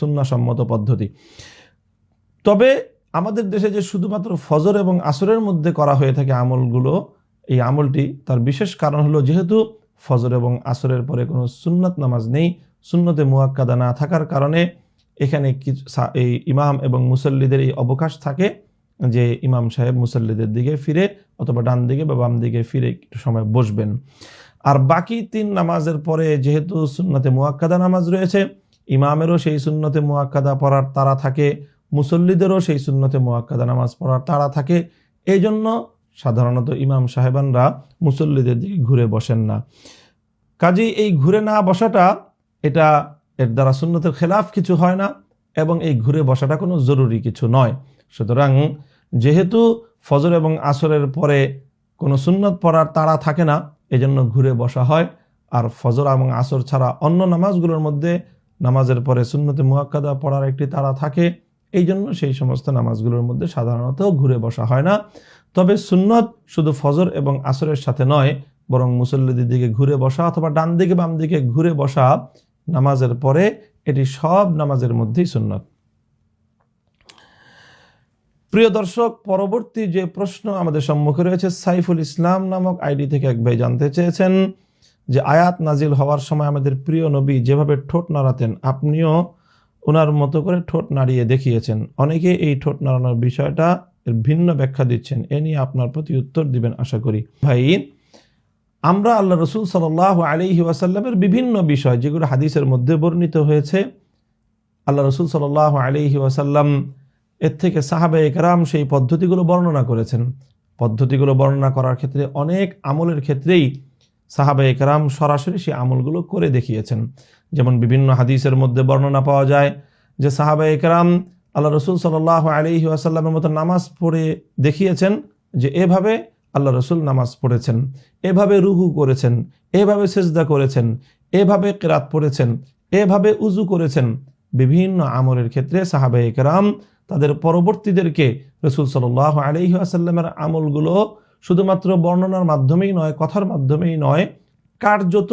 সুন্নাহসম্মত পদ্ধতি। তবে আমাদের দেশে যে শুধুমাত্র ফজর এবং আসরের মধ্যে করা হয়ে থাকে আমলগুলো, এই আমলটি তার বিশেষ কারণ হলো যেহেতু ফজর এবং আসরের পরে কোনো সুন্নত নামাজ নেই, সুন্নতে মুআক্কাদা না থাকার কারণে এখানে এই ইমাম এবং মুসল্লিদের এই অবকাশ থাকে যে ইমাম সাহেব মুসল্লিদের দিকে ফিরে অথবা ডান দিকে বা বাম দিকে ফিরে একটু সময় বসবেন। আর বাকি 3 নামাজের পরে যেহেতু সুন্নতে মুআক্কাদা নামাজ রয়েছে, ইমামেরও সেই সুন্নতে মুআক্কাদা পড়ার তাড়া থাকে, মুসল্লিদেরও সেই সুন্নতে মুআক্কাদা নামাজ পড়ার তাড়া থাকে। এই জন্য সাধারণত ইমাম সাহেবানরা মুসল্লিদের দিকে ঘুরে বসেন না। কাজেই এই ঘুরে না বসাটা এটা এর দ্বারা সুন্নতের খেলাফ কিছু হয় না এবং এই ঘুরে বসাটা কোনো জরুরি কিছু নয়। সুতরাং যেহেতু ফজর এবং আসরের পরে কোনো সুন্নত পড়ার তাড়া থাকে না, এজন্য ঘুরে বসা হয়। আর ফজর এবং আসর ছাড়া অন্য নামাজগুলোর মধ্যে নামাজের পরে সুন্নতে মুআক্কাদা পড়ার একটি তাড়া থাকে, এই জন্য সেই সমস্ত নামাজগুলোর মধ্যে সাধারণত ঘুরে বসা হয় না। তবে সুন্নত শুধু ফজর এবং আসরের সাথে নয়, বরং মুসল্লিদের দিকে ঘুরে বসা অথবা ডান দিকে বাম দিকে ঘুরে বসা নামাজের পরে এটি সব নামাজের মধ্যেই সুন্নত। প্রিয় দর্শক, পরবর্তী যে প্রশ্ন আমাদের সম্মুখে রয়েছে, সাইফুল ইসলাম নামক আইডি থেকে এক ভাই জানতে চেয়েছেন যে আয়াত নাজিল হওয়ার সময় আমাদের প্রিয় নবী যেভাবে ঠোঁট নাড়াতেন, আপনিও ওনার মতো করে ঠোঁট নাড়িয়ে দেখিয়েছেন। অনেকে এই ঠোঁট নাড়ানোর বিষয়টা এর ভিন্ন ব্যাখ্যা দিচ্ছেন, এ নিয়ে আপনার প্রতি উত্তর দিবেন আশা করি। ভাই, আমরা আল্লাহ রাসূল সাল্লাল্লাহু আলাইহি ওয়াসাল্লামের বিভিন্ন বিষয় যেগুলো হাদিসের মধ্যে বর্ণিত হয়েছে, আল্লাহ রাসূল সাল্লাল্লাহু আলাইহি ওয়াসাল্লাম এর থেকে সাহাবায়ে কেরাম সেই পদ্ধতিগুলো বর্ণনা করেছেন। পদ্ধতিগুলো বর্ণনা করার ক্ষেত্রে অনেক আমলের ক্ষেত্রেই সাহাবায়ে কেরাম সরাসরি সেই আমলগুলো করে দেখিয়েছেন। যেমন বিভিন্ন হাদিসের মধ্যে বর্ণনা পাওয়া যায় যে সাহাবায়ে কেরাম আল্লাহ রাসূল সাল্লাল্লাহু আলাইহি ওয়াসাল্লামের মতো নামাজ পড়ে দেখিয়েছেন যে এভাবে আল্লাহ রাসূল নামাজ পড়েছেন, এভাবে রুকু করেছেন, এভাবে সিজদা করেছেন, এভাবে কিরাত পড়েছেন, এভাবে উযু করেছেন। বিভিন্ন আমলের ক্ষেত্রে সাহাবায়ে কেরাম তাদের পরবর্তীদেরকে রাসূল সাল্লাল্লাহু আলাইহি ওয়াসাল্লামের আমলগুলো শুধুমাত্র বর্ণনার মাধ্যমেই নয়, কথার মাধ্যমেই নয়, কার্যত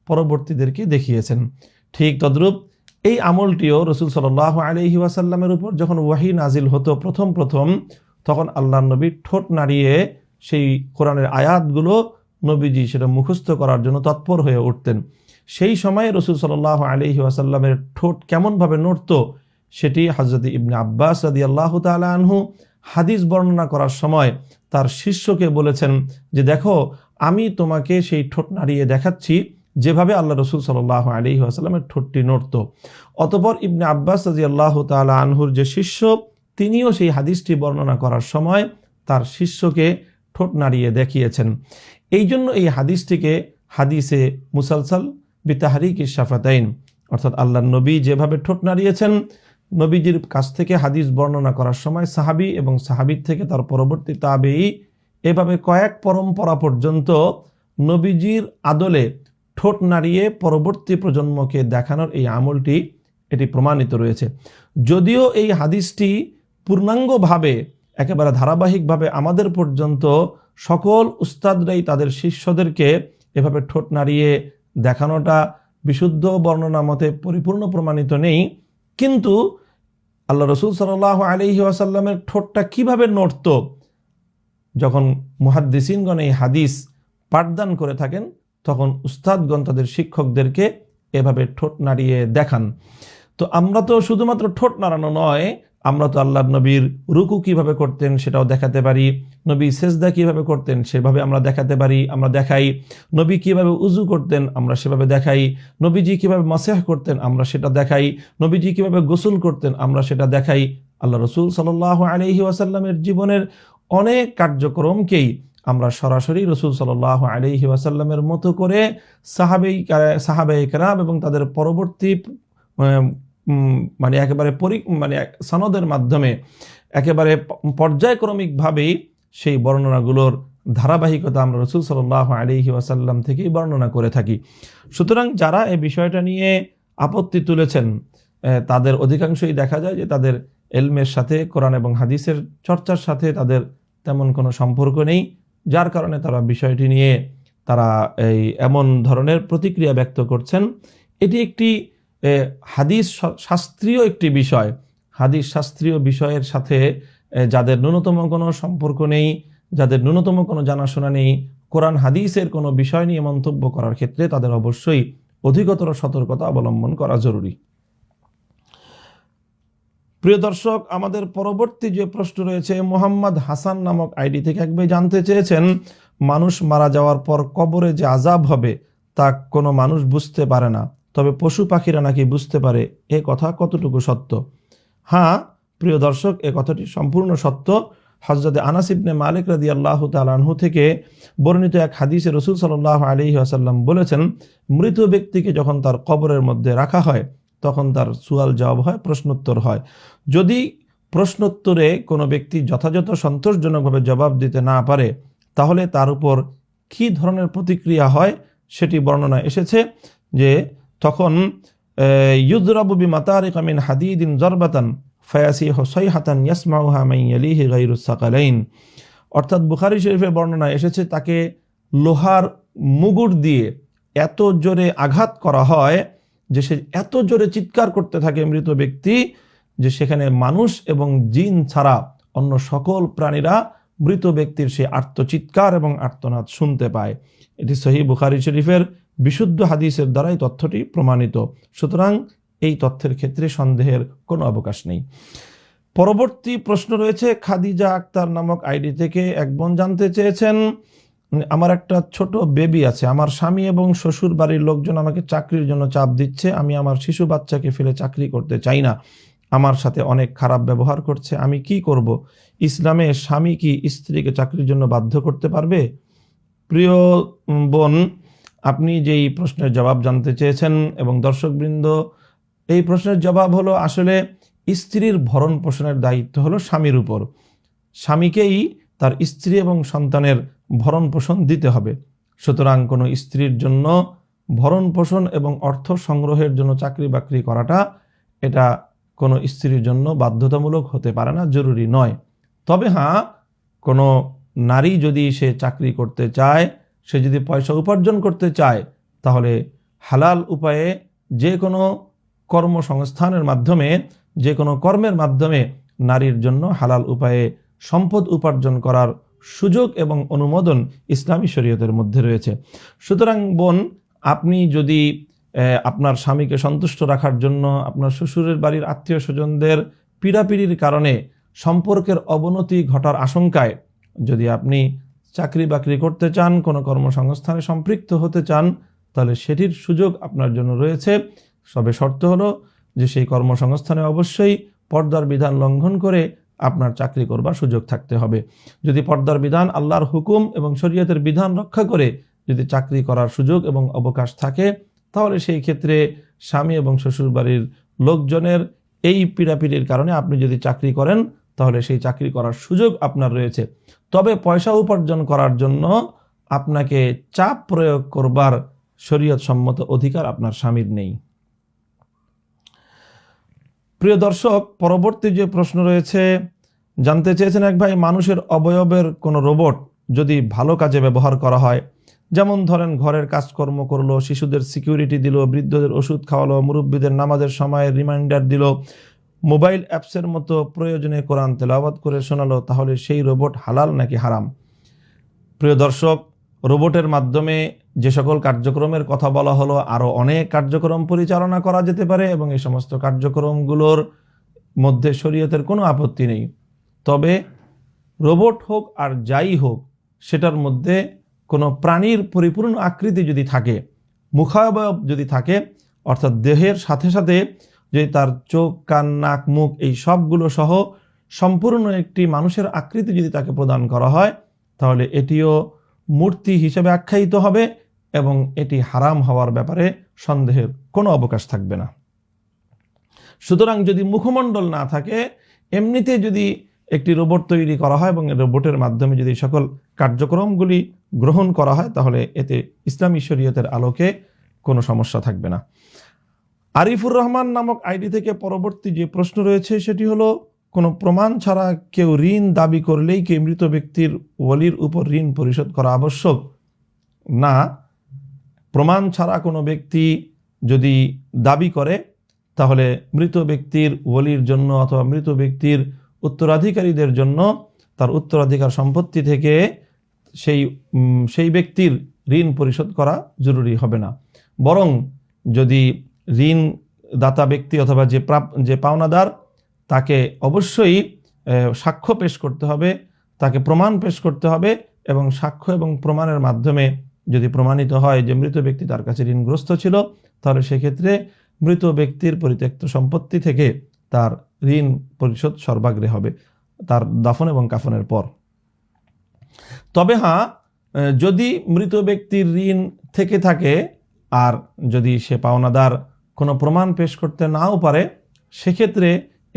পরবর্তীদেরকে দেখিয়েছেন। ঠিক তদ্রূপ এই আমলটিও রাসূল সাল্লাল্লাহু আলাইহি ওয়াসাল্লামের উপর যখন ওয়াহী নাজিল হতো প্রথম তখন আল্লাহর নবী ঠোঁট নাড়িয়ে সেই কোরআনের আয়াতগুলো নবীজি সেটা মুখস্থ করার জন্য তৎপর হয়ে উঠতেন। সেই সময়ে রাসূল সাল্লাল্লাহু আলাইহি ওয়াসাল্লামের ঠোঁট কেমনভাবে নড়ত সেটি হযরত ইবনে আব্বাস রাদিয়াল্লাহু তাআলা আনহু, হাদিস বর্ণনা করার সময় তার শিষ্যকে বলেছেন যে দেখো, আমি তোমাকে সেই ঠোঁট নাড়িয়ে দেখাচ্ছি যেভাবে আল্লাহ রসুল সাল্লাল্লাহু আলাইহি ওয়াসাল্লামের ঠোঁটটি নড়ত। অতঃপর ইবনে আব্বাস রাদিয়াল্লাহু তাআলা আনহুর যে শিষ্য, তিনিও সেই হাদিসটি বর্ণনা করার সময় তার শিষ্যকে ঠোঁট নাড়িয়ে দেখিয়েছেন। এই জন্য এই হাদিসটিকে হাদিসে মুসালসাল বিতাহরিকি শাফাতাইন, অর্থাৎ আল্লাহর নবী যেভাবে ঠোঁট নাড়িয়েছেন, নবীজির কাছ থেকে হাদিস বর্ণনা করার সময় সাহাবী এবং সাহাবীর থেকে তার পরবর্তী তাবেঈ, এভাবে কয়েক পরম্পরা পর্যন্ত নবীজির আদলে ঠোঁট নাড়িয়ে পরবর্তী প্রজন্মকে দেখানোর এই আমলটি এটি প্রমাণিত রয়েছে। যদিও এই হাদিসটি পূর্ণাঙ্গভাবে একেবারে ধারাবাহিকভাবে আমাদের পর্যন্ত সকল উস্তাদরাই তাদের শিষ্যদেরকে এভাবে ঠোঁট নাড়িয়ে দেখানোটা বিশুদ্ধ বর্ণনা মতে পরিপূর্ণ প্রমাণিত নেই, কিন্তু আল্লাহ রসুল সাল্লাল্লাহু আলাইহি ওয়াসাল্লামের ঠোঁটটা কিভাবে নড়ত, যখন মুহাদ্দিসিনগণ এই হাদিস পাঠদান করে থাকেন তখন উস্তাদগণ তাদের শিক্ষকদেরকে এভাবে ঠোঁট নাড়িয়ে দেখান। তো আমরা তো শুধুমাত্র ঠোঁট নাড়ানো নয়, আমরা তো আল্লাহর নবীর রুকু কিভাবে করতেন সেটাও দেখাতে পারি, নবী সেজদা কিভাবে করতেন সেভাবে আমরা দেখাতে পারি, আমরা দেখাই। নবী কিভাবে উজু করতেন আমরা সেভাবে দেখাই। নবীজি কিভাবে মাসেহ করতেন আমরা সেটা দেখাই। নবীজি কিভাবে গোসল করতেন আমরা সেটা দেখাই। আল্লাহ রসুল সাল্লাল্লাহু আলাইহি ওয়াসাল্লামের জীবনের অনেক কার্যক্রমকেই আমরা সরাসরি রসুল সাল্লাল্লাহু আলাইহি ওয়াসাল্লামের মতো করে সাহাবায়ে কেরাম এবং তাদের পরবর্তী একেবারে সনদের মাধ্যমে একেবারে পর্যায়ক্রমিকভাবেই সেই বর্ণনাগুলোর ধারাবাহিকতা আমরা রসুল সাল্লাল্লাহু আলাইহি ওয়াসাল্লাম থেকেই বর্ণনা করে থাকি। সুতরাং যারা এই বিষয়টা নিয়ে আপত্তি তুলেছেন তাদের অধিকাংশই দেখা যায় যে তাদের এলমের সাথে, কোরআন এবং হাদিসের চর্চার সাথে তাদের তেমন কোনো সম্পর্ক নেই, যার কারণে তারা বিষয়টি নিয়ে তারা এই এমন ধরনের প্রতিক্রিয়া ব্যক্ত করছেন। এটি একটি হাদিস শাস্ত্রীয় একটি বিষয়। হাদিস শাস্ত্রীয় বিষয়ের সাথে যাদের ন্যূনতম কোনো সম্পর্ক নেই, যাদের ন্যূনতম কোনো জানাশোনা নেই, কোরআন হাদিসের কোনো বিষয় নিয়ে মন্তব্য করার ক্ষেত্রে তাদের অবশ্যই অধিকতর সতর্কতা অবলম্বন করা জরুরি। প্রিয় দর্শক, আমাদের পরবর্তী যে প্রশ্ন রয়েছে, মোহাম্মদ হাসান নামক আইডি থেকে এক ভাই জানতে চেয়েছেন, মানুষ মারা যাওয়ার পর কবরে যে আযাব হবে তা কোনো মানুষ বুঝতে পারে না, তবে পশু পাখিরা নাকি বুঝতে পারে, এ কথা কতটুকু সত্য? হ্যাঁ প্রিয় দর্শক, এ কথাটি সম্পূর্ণ সত্য। হযরত আনাস ইবনে মালিক রাদিয়াল্লাহু তাআলা আনহু থেকে বর্ণিত এক হাদিসে রাসূল সাল্লাল্লাহু আলাইহি ওয়াসাল্লাম বলেছেন, মৃত ব্যক্তিকে যখন তার কবরের মধ্যে রাখা হয় তখন তার সুয়াল জবাব হয়, প্রশ্নোত্তর হয়। যদি প্রশ্নোত্তরে কোনো ব্যক্তি যথাযথ সন্তোষজনকভাবে জবাব দিতে না পারে তাহলে তার উপর কী ধরনের প্রতিক্রিয়া হয় সেটি বর্ণনা এসেছে যে তখন ইউযরাবু বিমাতারিকা মিন হাদিদিন জরবাতান ফায়াসিহু সাইহাতান ইয়াসমাউহা মান ইয়ালিহি গায়রুস সাকালাইন। অর্থাৎ বুখারী শরীফে বর্ণনা এসেছে তাকে লোহার মুগুর দিয়ে এত জোরে আঘাত করা হয় যে সে এত জোরে চিৎকার করতে থাকে মৃত ব্যক্তি, যে সেখানে মানুষ এবং জিন ছাড়া অন্য সকল প্রাণীরা মৃত ব্যক্তির সেই আর্তচিৎকার এবং আর্তনাদ শুনতে পায়। এটি সহিহ বুখারী শরীফের বিশুদ্ধ হাদিসের দ্বারাই তথ্যটি প্রমাণিত। সুতরাং এই তথ্যের ক্ষেত্রে সন্দেহের কোনো অবকাশ নেই। পরবর্তী প্রশ্ন রয়েছে খাদিজা আক্তার নামক আইডি থেকে এক বোন জানতে চেয়েছেন, আমার একটা ছোট বেবি আছে, আমার স্বামী এবং শ্বশুর বাড়ির লোকজন আমাকে চাকরির জন্য চাপ দিচ্ছে, আমি আমার শিশু বাচ্চাকে ফেলে চাকরি করতে চাই না, আমার সাথে অনেক খারাপ ব্যবহার করছে, আমি কি করব? ইসলামে স্বামী কি স্ত্রীকে চাকরির জন্য বাধ্য করতে পারবে? প্রিয় বোন, আপনি যেই প্রশ্নের জবাব জানতে চেয়েছেন এবং দর্শকবৃন্দ, এই প্রশ্নের জবাব হলো আসলে স্ত্রীর ভরণ পোষণের দায়িত্ব হলো স্বামীর উপর। স্বামীকেই তার স্ত্রী এবং সন্তানের ভরণ পোষণ দিতে হবে। সুতরাং কোনো স্ত্রীর জন্য ভরণ পোষণ এবং অর্থ সংগ্রহের জন্য চাকরি বাকরি করাটা এটা কোনো স্ত্রীর জন্য বাধ্যতামূলক হতে পারে না, জরুরি নয়। তবে হ্যাঁ, কোনো নারী যদি সে চাকরি করতে চায়, সে যদি পয়সা উপার্জন করতে চায়, তাহলে হালাল উপায়ে যে কোনো কর্মসংস্থানের মাধ্যমে, যে কোনো কর্মের মাধ্যমে নারীর জন্য হালাল উপায়ে সম্পদ উপার্জন করার সুযোগ এবং অনুমোদন ইসলামী শরীয়তের মধ্যে রয়েছে। সুতরাং বোন, আপনি যদি আপনার স্বামীকে সন্তুষ্ট রাখার জন্য আপনার শ্বশুরের বাড়ির আত্মীয় স্বজনদের পীড়াপিড়ির কারণে সম্পর্কের অবনতি ঘটার আশঙ্কায় যদি আপনি চাকরি বাকরি করতে চান, কোনো কর্মসংস্থানে সম্পৃক্ত হতে চান, তাহলে সেটির সুযোগ আপনার জন্য রয়েছে। তবে শর্ত হলো যে সেই কর্মসংস্থানে অবশ্যই পর্দার বিধান লঙ্ঘন করে আপনার চাকরি করবার সুযোগ থাকতে হবে। যদি পর্দার বিধান, আল্লাহর হুকুম এবং শরীয়তের বিধান রক্ষা করে যদি চাকরি করার সুযোগ এবং অবকাশ থাকে, তাহলে সেই ক্ষেত্রে স্বামী এবং শ্বশুরবাড়ির লোকজনের এই পীড়াপিড়ির কারণে আপনি যদি চাকরি করেন, তাহলে সেই চাকরি করার সুযোগ আপনার রয়েছে। তবে পয়সা উপার্জন করার জন্য আপনাকে চাপ প্রয়োগ করবার শরীয়ত সম্মত অধিকার আপনার স্বামীর নেই। প্রিয় দর্শক, পরবর্তী যে প্রশ্ন রয়েছে, জানতে চেয়েছেন এক ভাই, মানুষের অবয়বের কোনো রোবট যদি ভালো কাজে ব্যবহার করা হয়, যেমন ধরেন ঘরের কাজকর্ম করলো, শিশুদের সিকিউরিটি দিল, বৃদ্ধদের ওষুধ খাওয়ালো, মুরব্বীদের নামাজের সময় রিমাইন্ডার দিল, মোবাইল অ্যাপসের মতো প্রয়োজনে কোরআন তেলাওয়াত করে শোনালো, তাহলে সেই রোবট হালাল নাকি হারাম? প্রিয় দর্শক, রোবটের মাধ্যমে যে সকল কার্যক্রমের কথা বলা হলো, আরও অনেক কার্যক্রম পরিচালনা করা যেতে পারে এবং এই সমস্ত কার্যক্রমগুলোর মধ্যে শরীয়তের কোনো আপত্তি নেই। তবে রোবট হোক আর যাই হোক, সেটার মধ্যে কোনো প্রাণীর পরিপূর্ণ আকৃতি যদি থাকে, মুখাবয়ব যদি থাকে, অর্থাৎ দেহের সাথে সাথে যদি তার চোখ, কান, নাক, মুখ এই সবগুলো সহ সম্পূর্ণ একটি মানুষের আকৃতি যদি তাকে প্রদান করা হয়, তাহলে এটিও মূর্তি হিসেবে আখ্যায়িত হবে এবং এটি হারাম হওয়ার ব্যাপারে সন্দেহের কোনো অবকাশ থাকবে না। সুতরাং যদি মুখমণ্ডল না থাকে, এমনিতে যদি একটি রোবট তৈরি করা হয় এবং রোবটের মাধ্যমে যদি সকল কার্যক্রমগুলি গ্রহণ করা হয়, তাহলে এতে ইসলামী শরীয়তের আলোকে কোনো সমস্যা থাকবে না। আরিফুর রহমান নামক আইডি থেকে পরবর্তী যে প্রশ্ন রয়েছে সেটি হলো, কোনো প্রমাণ ছাড়া কেউ ঋণ দাবি করলেই কি মৃত ব্যক্তির ওয়ালির উপর ঋণ পরিশোধ করা আবশ্যক? না, প্রমাণ ছাড়া কোনো ব্যক্তি যদি দাবি করে, তাহলে মৃত ব্যক্তির ওয়ালির জন্য অথবা মৃত ব্যক্তির উত্তরাধিকারীদের জন্য তার উত্তরাধিকার সম্পত্তি থেকে সেই ব্যক্তির ঋণ পরিশোধ করা জরুরি হবে না। বরং যদি ঋণ দাতা ব্যক্তি অথবা যে পাওনাদার, তাকে অবশ্যই সাক্ষ্য পেশ করতে হবে, তাকে প্রমাণ পেশ করতে হবে এবং সাক্ষ্য এবং প্রমাণের মাধ্যমে যদি প্রমাণিত হয় যে মৃত ব্যক্তি তার কাছে ঋণগ্রস্ত ছিল, তাহলে সেক্ষেত্রে মৃত ব্যক্তির পরিত্যক্ত সম্পত্তি থেকে তার ঋণ পরিশোধ সর্বাগ্রে হবে তার দাফন এবং কাফনের পর। তবে হ্যাঁ, যদি মৃত ব্যক্তির ঋণ থেকে থাকে আর যদি সে পাওনাদার কোনো প্রমাণ পেশ করতে নাও পারে, সেক্ষেত্রে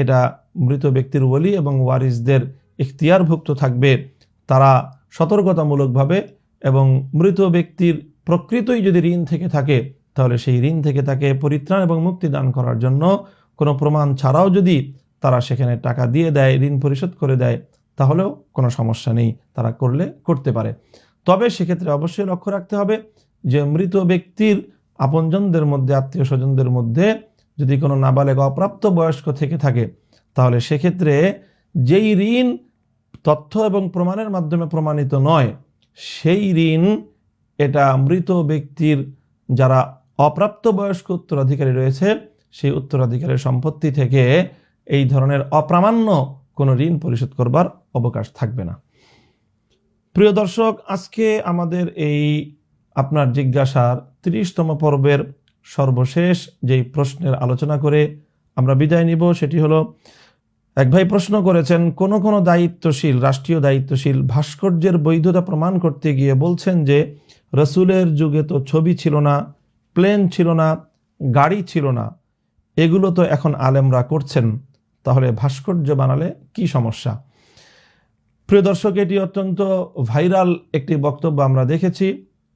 এটা মৃত ব্যক্তির ওয়ালি এবং ওয়ারিসদের ইখতিয়ারভুক্ত থাকবে। তারা সতর্কতামূলকভাবে এবং মৃত ব্যক্তির প্রকৃতই যদি ঋণ থেকে থাকে, তাহলে সেই ঋণ থেকে তাকে পরিত্রাণ এবং মুক্তি দান করার জন্য কোনো প্রমাণ ছাড়াও যদি তারা সেখানে টাকা দিয়ে দেয়, ঋণ পরিশোধ করে দেয়, তাহলেও কোনো সমস্যা নেই, তারা করতে পারে। তবে সেক্ষেত্রে অবশ্যই লক্ষ্য রাখতে হবে যে মৃত ব্যক্তির আপনজনদের মধ্যে, আত্মীয় স্বজনদের মধ্যে যদি কোনো নাবালেগ অপ্রাপ্ত বয়স্ক থেকে থাকে, তাহলে সেক্ষেত্রে যেই ঋণ তথ্য এবং প্রমাণের মাধ্যমে প্রমাণিত নয়, সেই ঋণ এটা মৃত ব্যক্তির যারা অপ্রাপ্ত বয়স্ক উত্তরাধিকারী রয়েছে, সেই উত্তরাধিকারীর সম্পত্তি থেকে এই ধরনের অপ্রামাণ্য কোনো ঋণ পরিশোধ করবার অবকাশ থাকবে না। প্রিয় দর্শক, আজকে আমাদের এই আপনার জিজ্ঞাসার 30তম পর্বের সর্বশেষ যেই প্রশ্নের আলোচনা করে আমরা বিদায় নিব, সেটি হলো, এক ভাই প্রশ্ন করেছেন, কোন দায়িত্বশীল, রাষ্ট্রীয় দায়িত্বশীল ভাস্কর্যের বৈধতা প্রমাণ করতে গিয়ে বলছেন যে রসুলের যুগে তো ছবি ছিল না, প্লেন ছিল না, গাড়ি ছিল না, এগুলো তো এখন আলেমরা করছেন, তাহলে ভাস্কর্য বানালে কি সমস্যা? প্রিয় দর্শক, এটি অত্যন্ত ভাইরাল একটি বক্তব্য আমরা দেখেছি।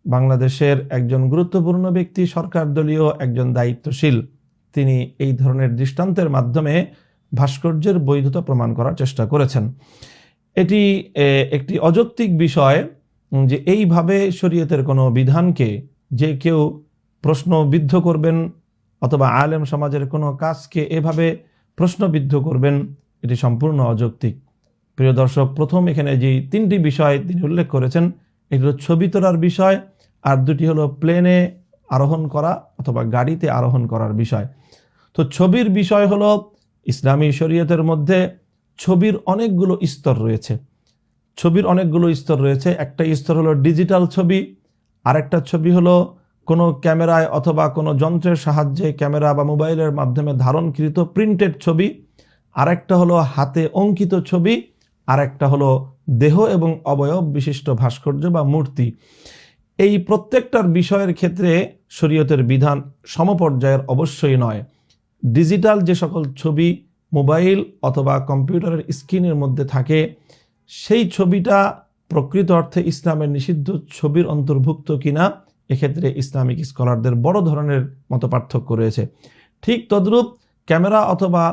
বাংলাদেশের একজন গুরুত্বপূর্ণ ব্যক্তি, সরকার দলীয় একজন দায়িত্বশীল, তিনি এই ধরনের দৃষ্টান্তের মাধ্যমে ভাস্কর্যের বৈধতা প্রমাণ করার চেষ্টা করেছেন। এটি একটি অযৌক্তিক বিষয় যে এইভাবে শরীয়তের কোনো বিধানকে যে কেউ প্রশ্নবিদ্ধ করবেন অথবা আলেম সমাজের কোনো কাজকে এভাবে প্রশ্নবিদ্ধ করবেন, এটি সম্পূর্ণ অযৌক্তিক। প্রিয় দর্শক, প্রথম এখানে যে 3টি বিষয় তিনি উল্লেখ করেছেন, এটি হলো ছবি তোলার বিষয়, আর 2টি হলো প্লেনে আরোহণ করা অথবা গাড়িতে আরোহণ করার বিষয়। তো ছবির বিষয় হলো, ইসলামী শরীয়তের মধ্যে ছবির অনেকগুলো স্তর রয়েছে। ছবির অনেকগুলো স্তর রয়েছে। একটা স্তর হলো ডিজিটাল ছবি, আরেকটা ছবি হলো কোনো ক্যামেরায় অথবা কোনো যন্ত্রের সাহায্যে ক্যামেরা বা মোবাইলের মাধ্যমে ধারণকৃত প্রিন্টেড ছবি, আরেকটা হলো হাতে অঙ্কিত ছবি, আরেকটা হলো দেহ এবং অবয়ব বিশিষ্ট ভাস্কর্য বা মূর্তি। এই প্রত্যেকটার বিষয়ের ক্ষেত্রে শরীয়তের বিধান সমপর্যায়ের অবশ্যই নয়। ডিজিটাল যে সকল ছবি মোবাইল অথবা কম্পিউটারের স্ক্রিনের মধ্যে থাকে, সেই ছবিটা প্রকৃত অর্থে ইসলামের নিষিদ্ধ ছবির অন্তর্ভুক্ত কিনা, এক্ষেত্রে ইসলামিক স্কলারদের বড় ধরনের মতপার্থক্য রয়েছে। ঠিক তদ্রূপ ক্যামেরা অথবা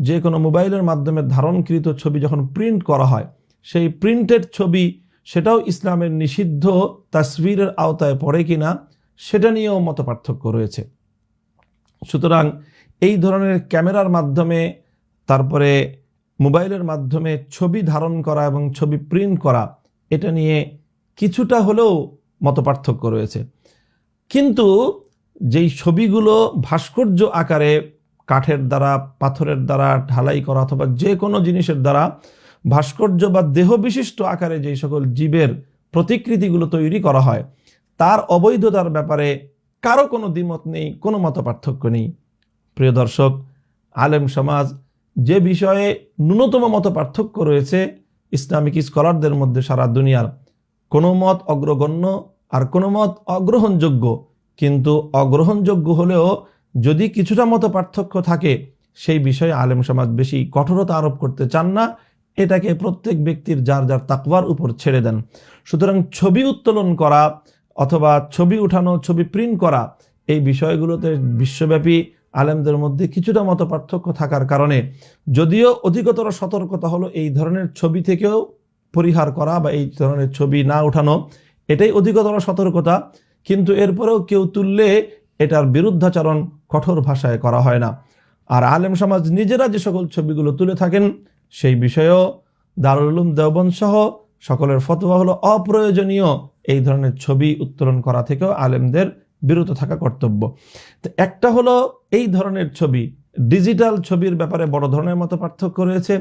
যে কোনো মোবাইলের মাধ্যমে ধারণকৃত ছবি যখন প্রিন্ট করা হয়, সেই প্রিন্টেড ছবি সেটাও ইসলামের নিষিদ্ধ তাসবিরের আওতায় পড়ে কিনা, সেটা নিয়েও মতপার্থক্য রয়েছে। সুতরাং এই ধরনের ক্যামেরার মাধ্যমে, তারপরে মোবাইলের মাধ্যমে ছবি ধারণ করা এবং ছবি প্রিন্ট করা, এটা নিয়ে কিছুটা হলেও মতপার্থক্য রয়েছে। কিন্তু যেই ছবিগুলো ভাস্কর্য আকারে কাঠের দ্বারা, পাথরের দ্বারা ঢালাই করা অথবা যে কোনো জিনিসের দ্বারা ভাস্কর্য বা দেহ বিশিষ্ট আকারে যেই সকল জীবের প্রতিকৃতিগুলো তৈরি করা হয়, তার অবৈধতার ব্যাপারে কারো কোনো দ্বিমত নেই, কোনো মতপার্থক্য নেই। প্রিয় দর্শক, আলেম সমাজ যে বিষয়ে ন্যূনতম মতপার্থক্য রয়েছে ইসলামিক স্কলারদের মধ্যে, সারা দুনিয়ার কোনো মত অগ্রগণ্য আর কোনো মত অগ্রহণযোগ্য, কিন্তু অগ্রহণযোগ্য হলেও যদি কিছুটা মতপার্থক্য থাকে, সেই বিষয়ে আলেম সমাজ বেশি কঠোরতা আরোপ করতে চান না। এটাকে প্রত্যেক ব্যক্তির যার যার তাকওয়ার উপর ছেড়ে দেন। সুতরাং ছবি উত্তোলন করা অথবা ছবি উঠানো, ছবি প্রিন্ট করা, এই বিষয়গুলোতে বিশ্বব্যাপী আলেমদের মধ্যে কিছুটা মতপার্থক্য থাকার কারণে, যদিও অধিকতর সতর্কতা হলো এই ধরনের ছবি থেকেও পরিহার করা বা এই ধরনের ছবি না উঠানো, এটাই অধিকতর সতর্কতা, কিন্তু এরপরেও কেউ তুললে এটার বিরুদ্ধাচরণ কঠোর ভাষায় করা হয় না। আর আলেম সমাজ নিজেরা যে সকল ছবিগুলো তুলে থাকেন, সেই বিষয়েও দারুল উলুম দেওবন্দ সহ সকলের ফতোয়া হলো অপ্রয়োজনীয় এই ধরনের ছবি উত্তোলন করা থেকেও আলেমদের বিরত থাকা কর্তব্য। তো একটা হলো এই ধরনের ছবি, ডিজিটাল ছবির ব্যাপারে বড় ধরনের মতপার্থক্য রয়েছে,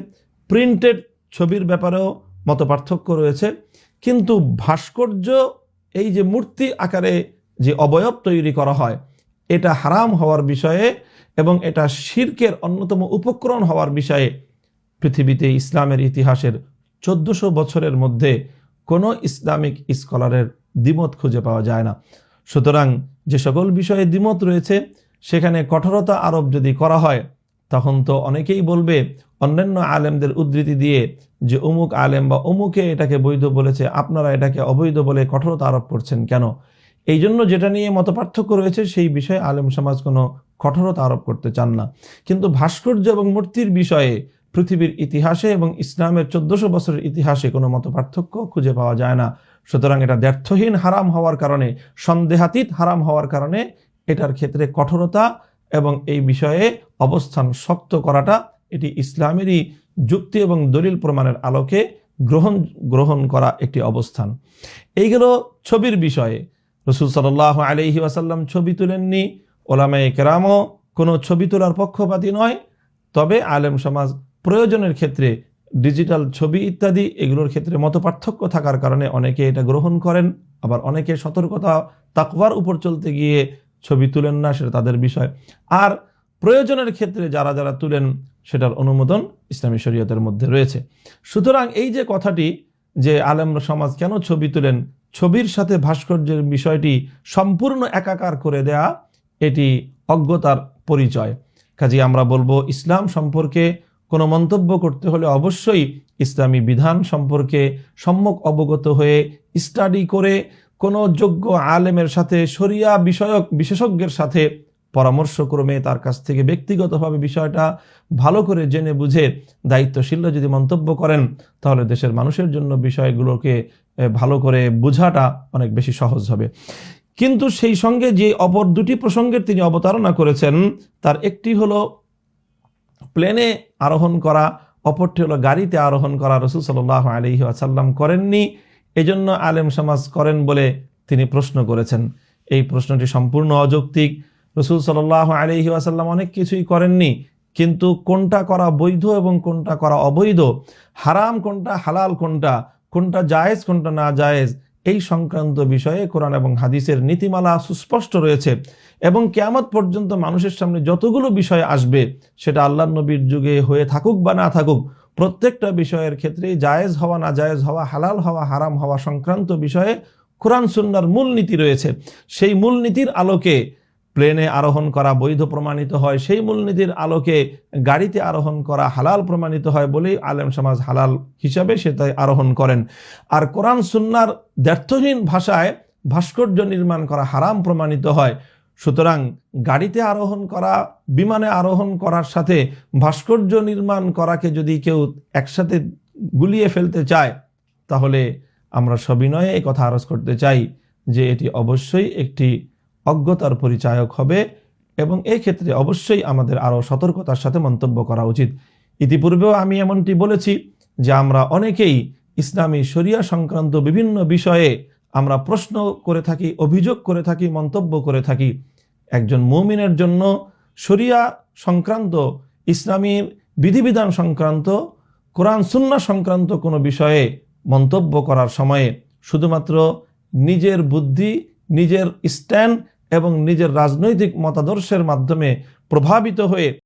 প্রিন্টেড ছবির ব্যাপারেও মতপার্থক্য রয়েছে। কিন্তু ভাস্কর্য, এই যে মূর্তি আকারে যে অবয়ব তৈরি করা হয়, এটা হারাম হওয়ার বিষয়ে এবং এটা শিরকের অন্যতম উপকরণ হওয়ার বিষয়ে পৃথিবীতে ইসলামের ইতিহাসের 1400 বছরের মধ্যে কোনো ইসলামিক স্কলারের দ্বিমত খুঁজে পাওয়া যায় না। সুতরাং যে সকল বিষয়ে দ্বিমত রয়েছে, সেখানে কঠোরতা আরোপ যদি করা হয়, তখন তো অনেকেই বলবে অন্যান্য আলেমদের উদ্ধৃতি দিয়ে যে অমুক আলেম বা অমুকে এটাকে বৈধ বলেছে, আপনারা এটাকে অবৈধ বলে কঠোরতা আরোপ করছেন কেন? এই জন্য যেটা নিয়ে মতপার্থক্য রয়েছে, সেই বিষয়ে আলেম সমাজ কোনো কঠোরতা আরোপ করতে চান না। কিন্তু ভাস্কর্য এবং মূর্তির বিষয়ে পৃথিবীর ইতিহাসে এবং ইসলামের 1400 বছরের ইতিহাসে কোনো মতপার্থক্য খুঁজে পাওয়া যায় না। সুতরাং এটা দ্ব্যর্থহীন হারাম হওয়ার কারণে, সন্দেহাতীত হারাম হওয়ার কারণে এটার ক্ষেত্রে কঠোরতা এবং এই বিষয়ে অবস্থান শক্ত করাটা, এটি ইসলামেরই যুক্তি এবং দলিল প্রমাণের আলোকে গ্রহণ করা একটি অবস্থান। এইগুলো ছবির বিষয়ে। রাসূল সাল্লাল্লাহু আলাইহি ওয়াসাল্লাম ছবি তুলেননি, ওলামায়ে কেরামও কোনো ছবি তোলার পক্ষপাতী নয়। তবে আলেম সমাজ প্রয়োজনের ক্ষেত্রে ডিজিটাল ছবি ইত্যাদি এগুলোর ক্ষেত্রে মতপার্থক্য থাকার কারণে অনেকে এটা গ্রহণ করেন, আবার অনেকে সতর্কতা তাকওয়ার উপর চলতে গিয়ে ছবি তুলেন না, সেটা তাদের বিষয়। আর প্রয়োজনের ক্ষেত্রে যারা যারা তুলেন, সেটার অনুমোদন ইসলামী শরীয়তের মধ্যে রয়েছে। সুতরাং এই যে কথাটি যে আলেম সমাজ কেন ছবি তুলেন, ছবির সাথে ভাস্কর্যের বিষয়টি সম্পূর্ণ একাকার করে দেয়া, এটি অজ্ঞতার পরিচয়। কাজে আমরা বলবো, ইসলাম সম্পর্কে কোনো মন্তব্য করতে হলে অবশ্যই ইসলামী বিধান সম্পর্কে সম্যক অবগত হয়ে স্টাডি করে কোনো যোগ্য আলেমের সাথে, শরিয়া বিষয়ক বিশেষজ্ঞের সাথে পরামর্শক্রমে তার কাছ থেকে ব্যক্তিগতভাবে বিষয়টা ভালো করে জেনে বুঝে দায়িত্বশীল যদি মন্তব্য করেন, তাহলে দেশের মানুষের জন্য বিষয়গুলোকে ভালো করে বোঝাটা অনেক বেশি সহজ হবে। কিন্তু সেই সঙ্গে যে অপর দুটি প্রসঙ্গের তিনি অবতারণা করেছেন, তার একটি হলো প্লেনে আরোহণ করা, অপরটি হলো গাড়িতে আরোহণ করা। রাসূল সাল্লাল্লাহু আলাইহি ওয়াসাল্লাম করেননি, এজন্য আলেম সমাজ করেন বলে তিনি প্রশ্ন করেছেন। এই প্রশ্নটি সম্পূর্ণ অযৌক্তিক। রাসূল সাল্লাল্লাহু আলাইহি ওয়াসাল্লাম অনেক কিছুই করেননি, কিন্তু কোনটা করা বৈধ এবং কোনটা করা অবৈধ, হারাম কোনটা, হালাল কোনটা, কোনটা জায়েজ কোনটা না জায়েজ, এই সংক্রান্ত বিষয়ে কোরআন এবং হাদিসের নীতিমালা সুস্পষ্ট রয়েছে। এবং কিয়ামত পর্যন্ত মানুষের সামনে যতগুলো বিষয় আসবে, সেটা আল্লাহর নবীর যুগে হয়ে থাকুক বা না থাকুক, প্রত্যেকটা বিষয়ের ক্ষেত্রে জায়েজ হওয়া, না জায়েজ হওয়া, হালাল হওয়া, হারাম হওয়া সংক্রান্ত বিষয়ে কোরআন সুন্নাহর মূলনীতি রয়েছে। সেই মূলনীতির আলোকে প্লেনে আরোহণ করা বৈধ প্রমাণিত হয়, সেই মূলনীতির আলোকে গাড়িতে আরোহণ করা হালাল প্রমাণিত হয় বলেই আলেম সমাজ হালাল হিসাবে সেটাই আরোহণ করেন। আর কোরআন সুন্নাহর দ্ব্যর্থহীন ভাষায় ভাস্কর্য নির্মাণ করা হারাম প্রমাণিত হয়। সুতরাং গাড়িতে আরোহণ করা, বিমানে আরোহণ করার সাথে ভাস্কর্য নির্মাণ করাকে যদি কেউ একসাথে গুলিয়ে ফেলতে চায়, তাহলে আমরা সবিনয়ে এই কথা আরজ করতে চাই যে এটি অবশ্যই একটি অজ্ঞতার পরিচায়ক হবে এবং এই ক্ষেত্রে অবশ্যই আমাদের আরও সতর্কতার সাথে মন্তব্য করা উচিত। ইতিপূর্বেও আমি এমনটি বলেছি যে আমরা অনেকেই ইসলামী শরিয়া সংক্রান্ত বিভিন্ন বিষয়ে আমরা প্রশ্ন করে থাকি, অভিযোগ করে থাকি, মন্তব্য করে থাকি। একজন মুমিনের জন্য শরিয়া সংক্রান্ত, ইসলামীর বিধিবিধান সংক্রান্ত, কোরআন সুন্নাহ সংক্রান্ত কোনো বিষয়ে মন্তব্য করার সময়ে শুধুমাত্র নিজের বুদ্ধি, নিজের স্ট্যান্ড এবং নিজের রাজনৈতিক মতাদর্শের মাধ্যমে প্রভাবিত হয়ে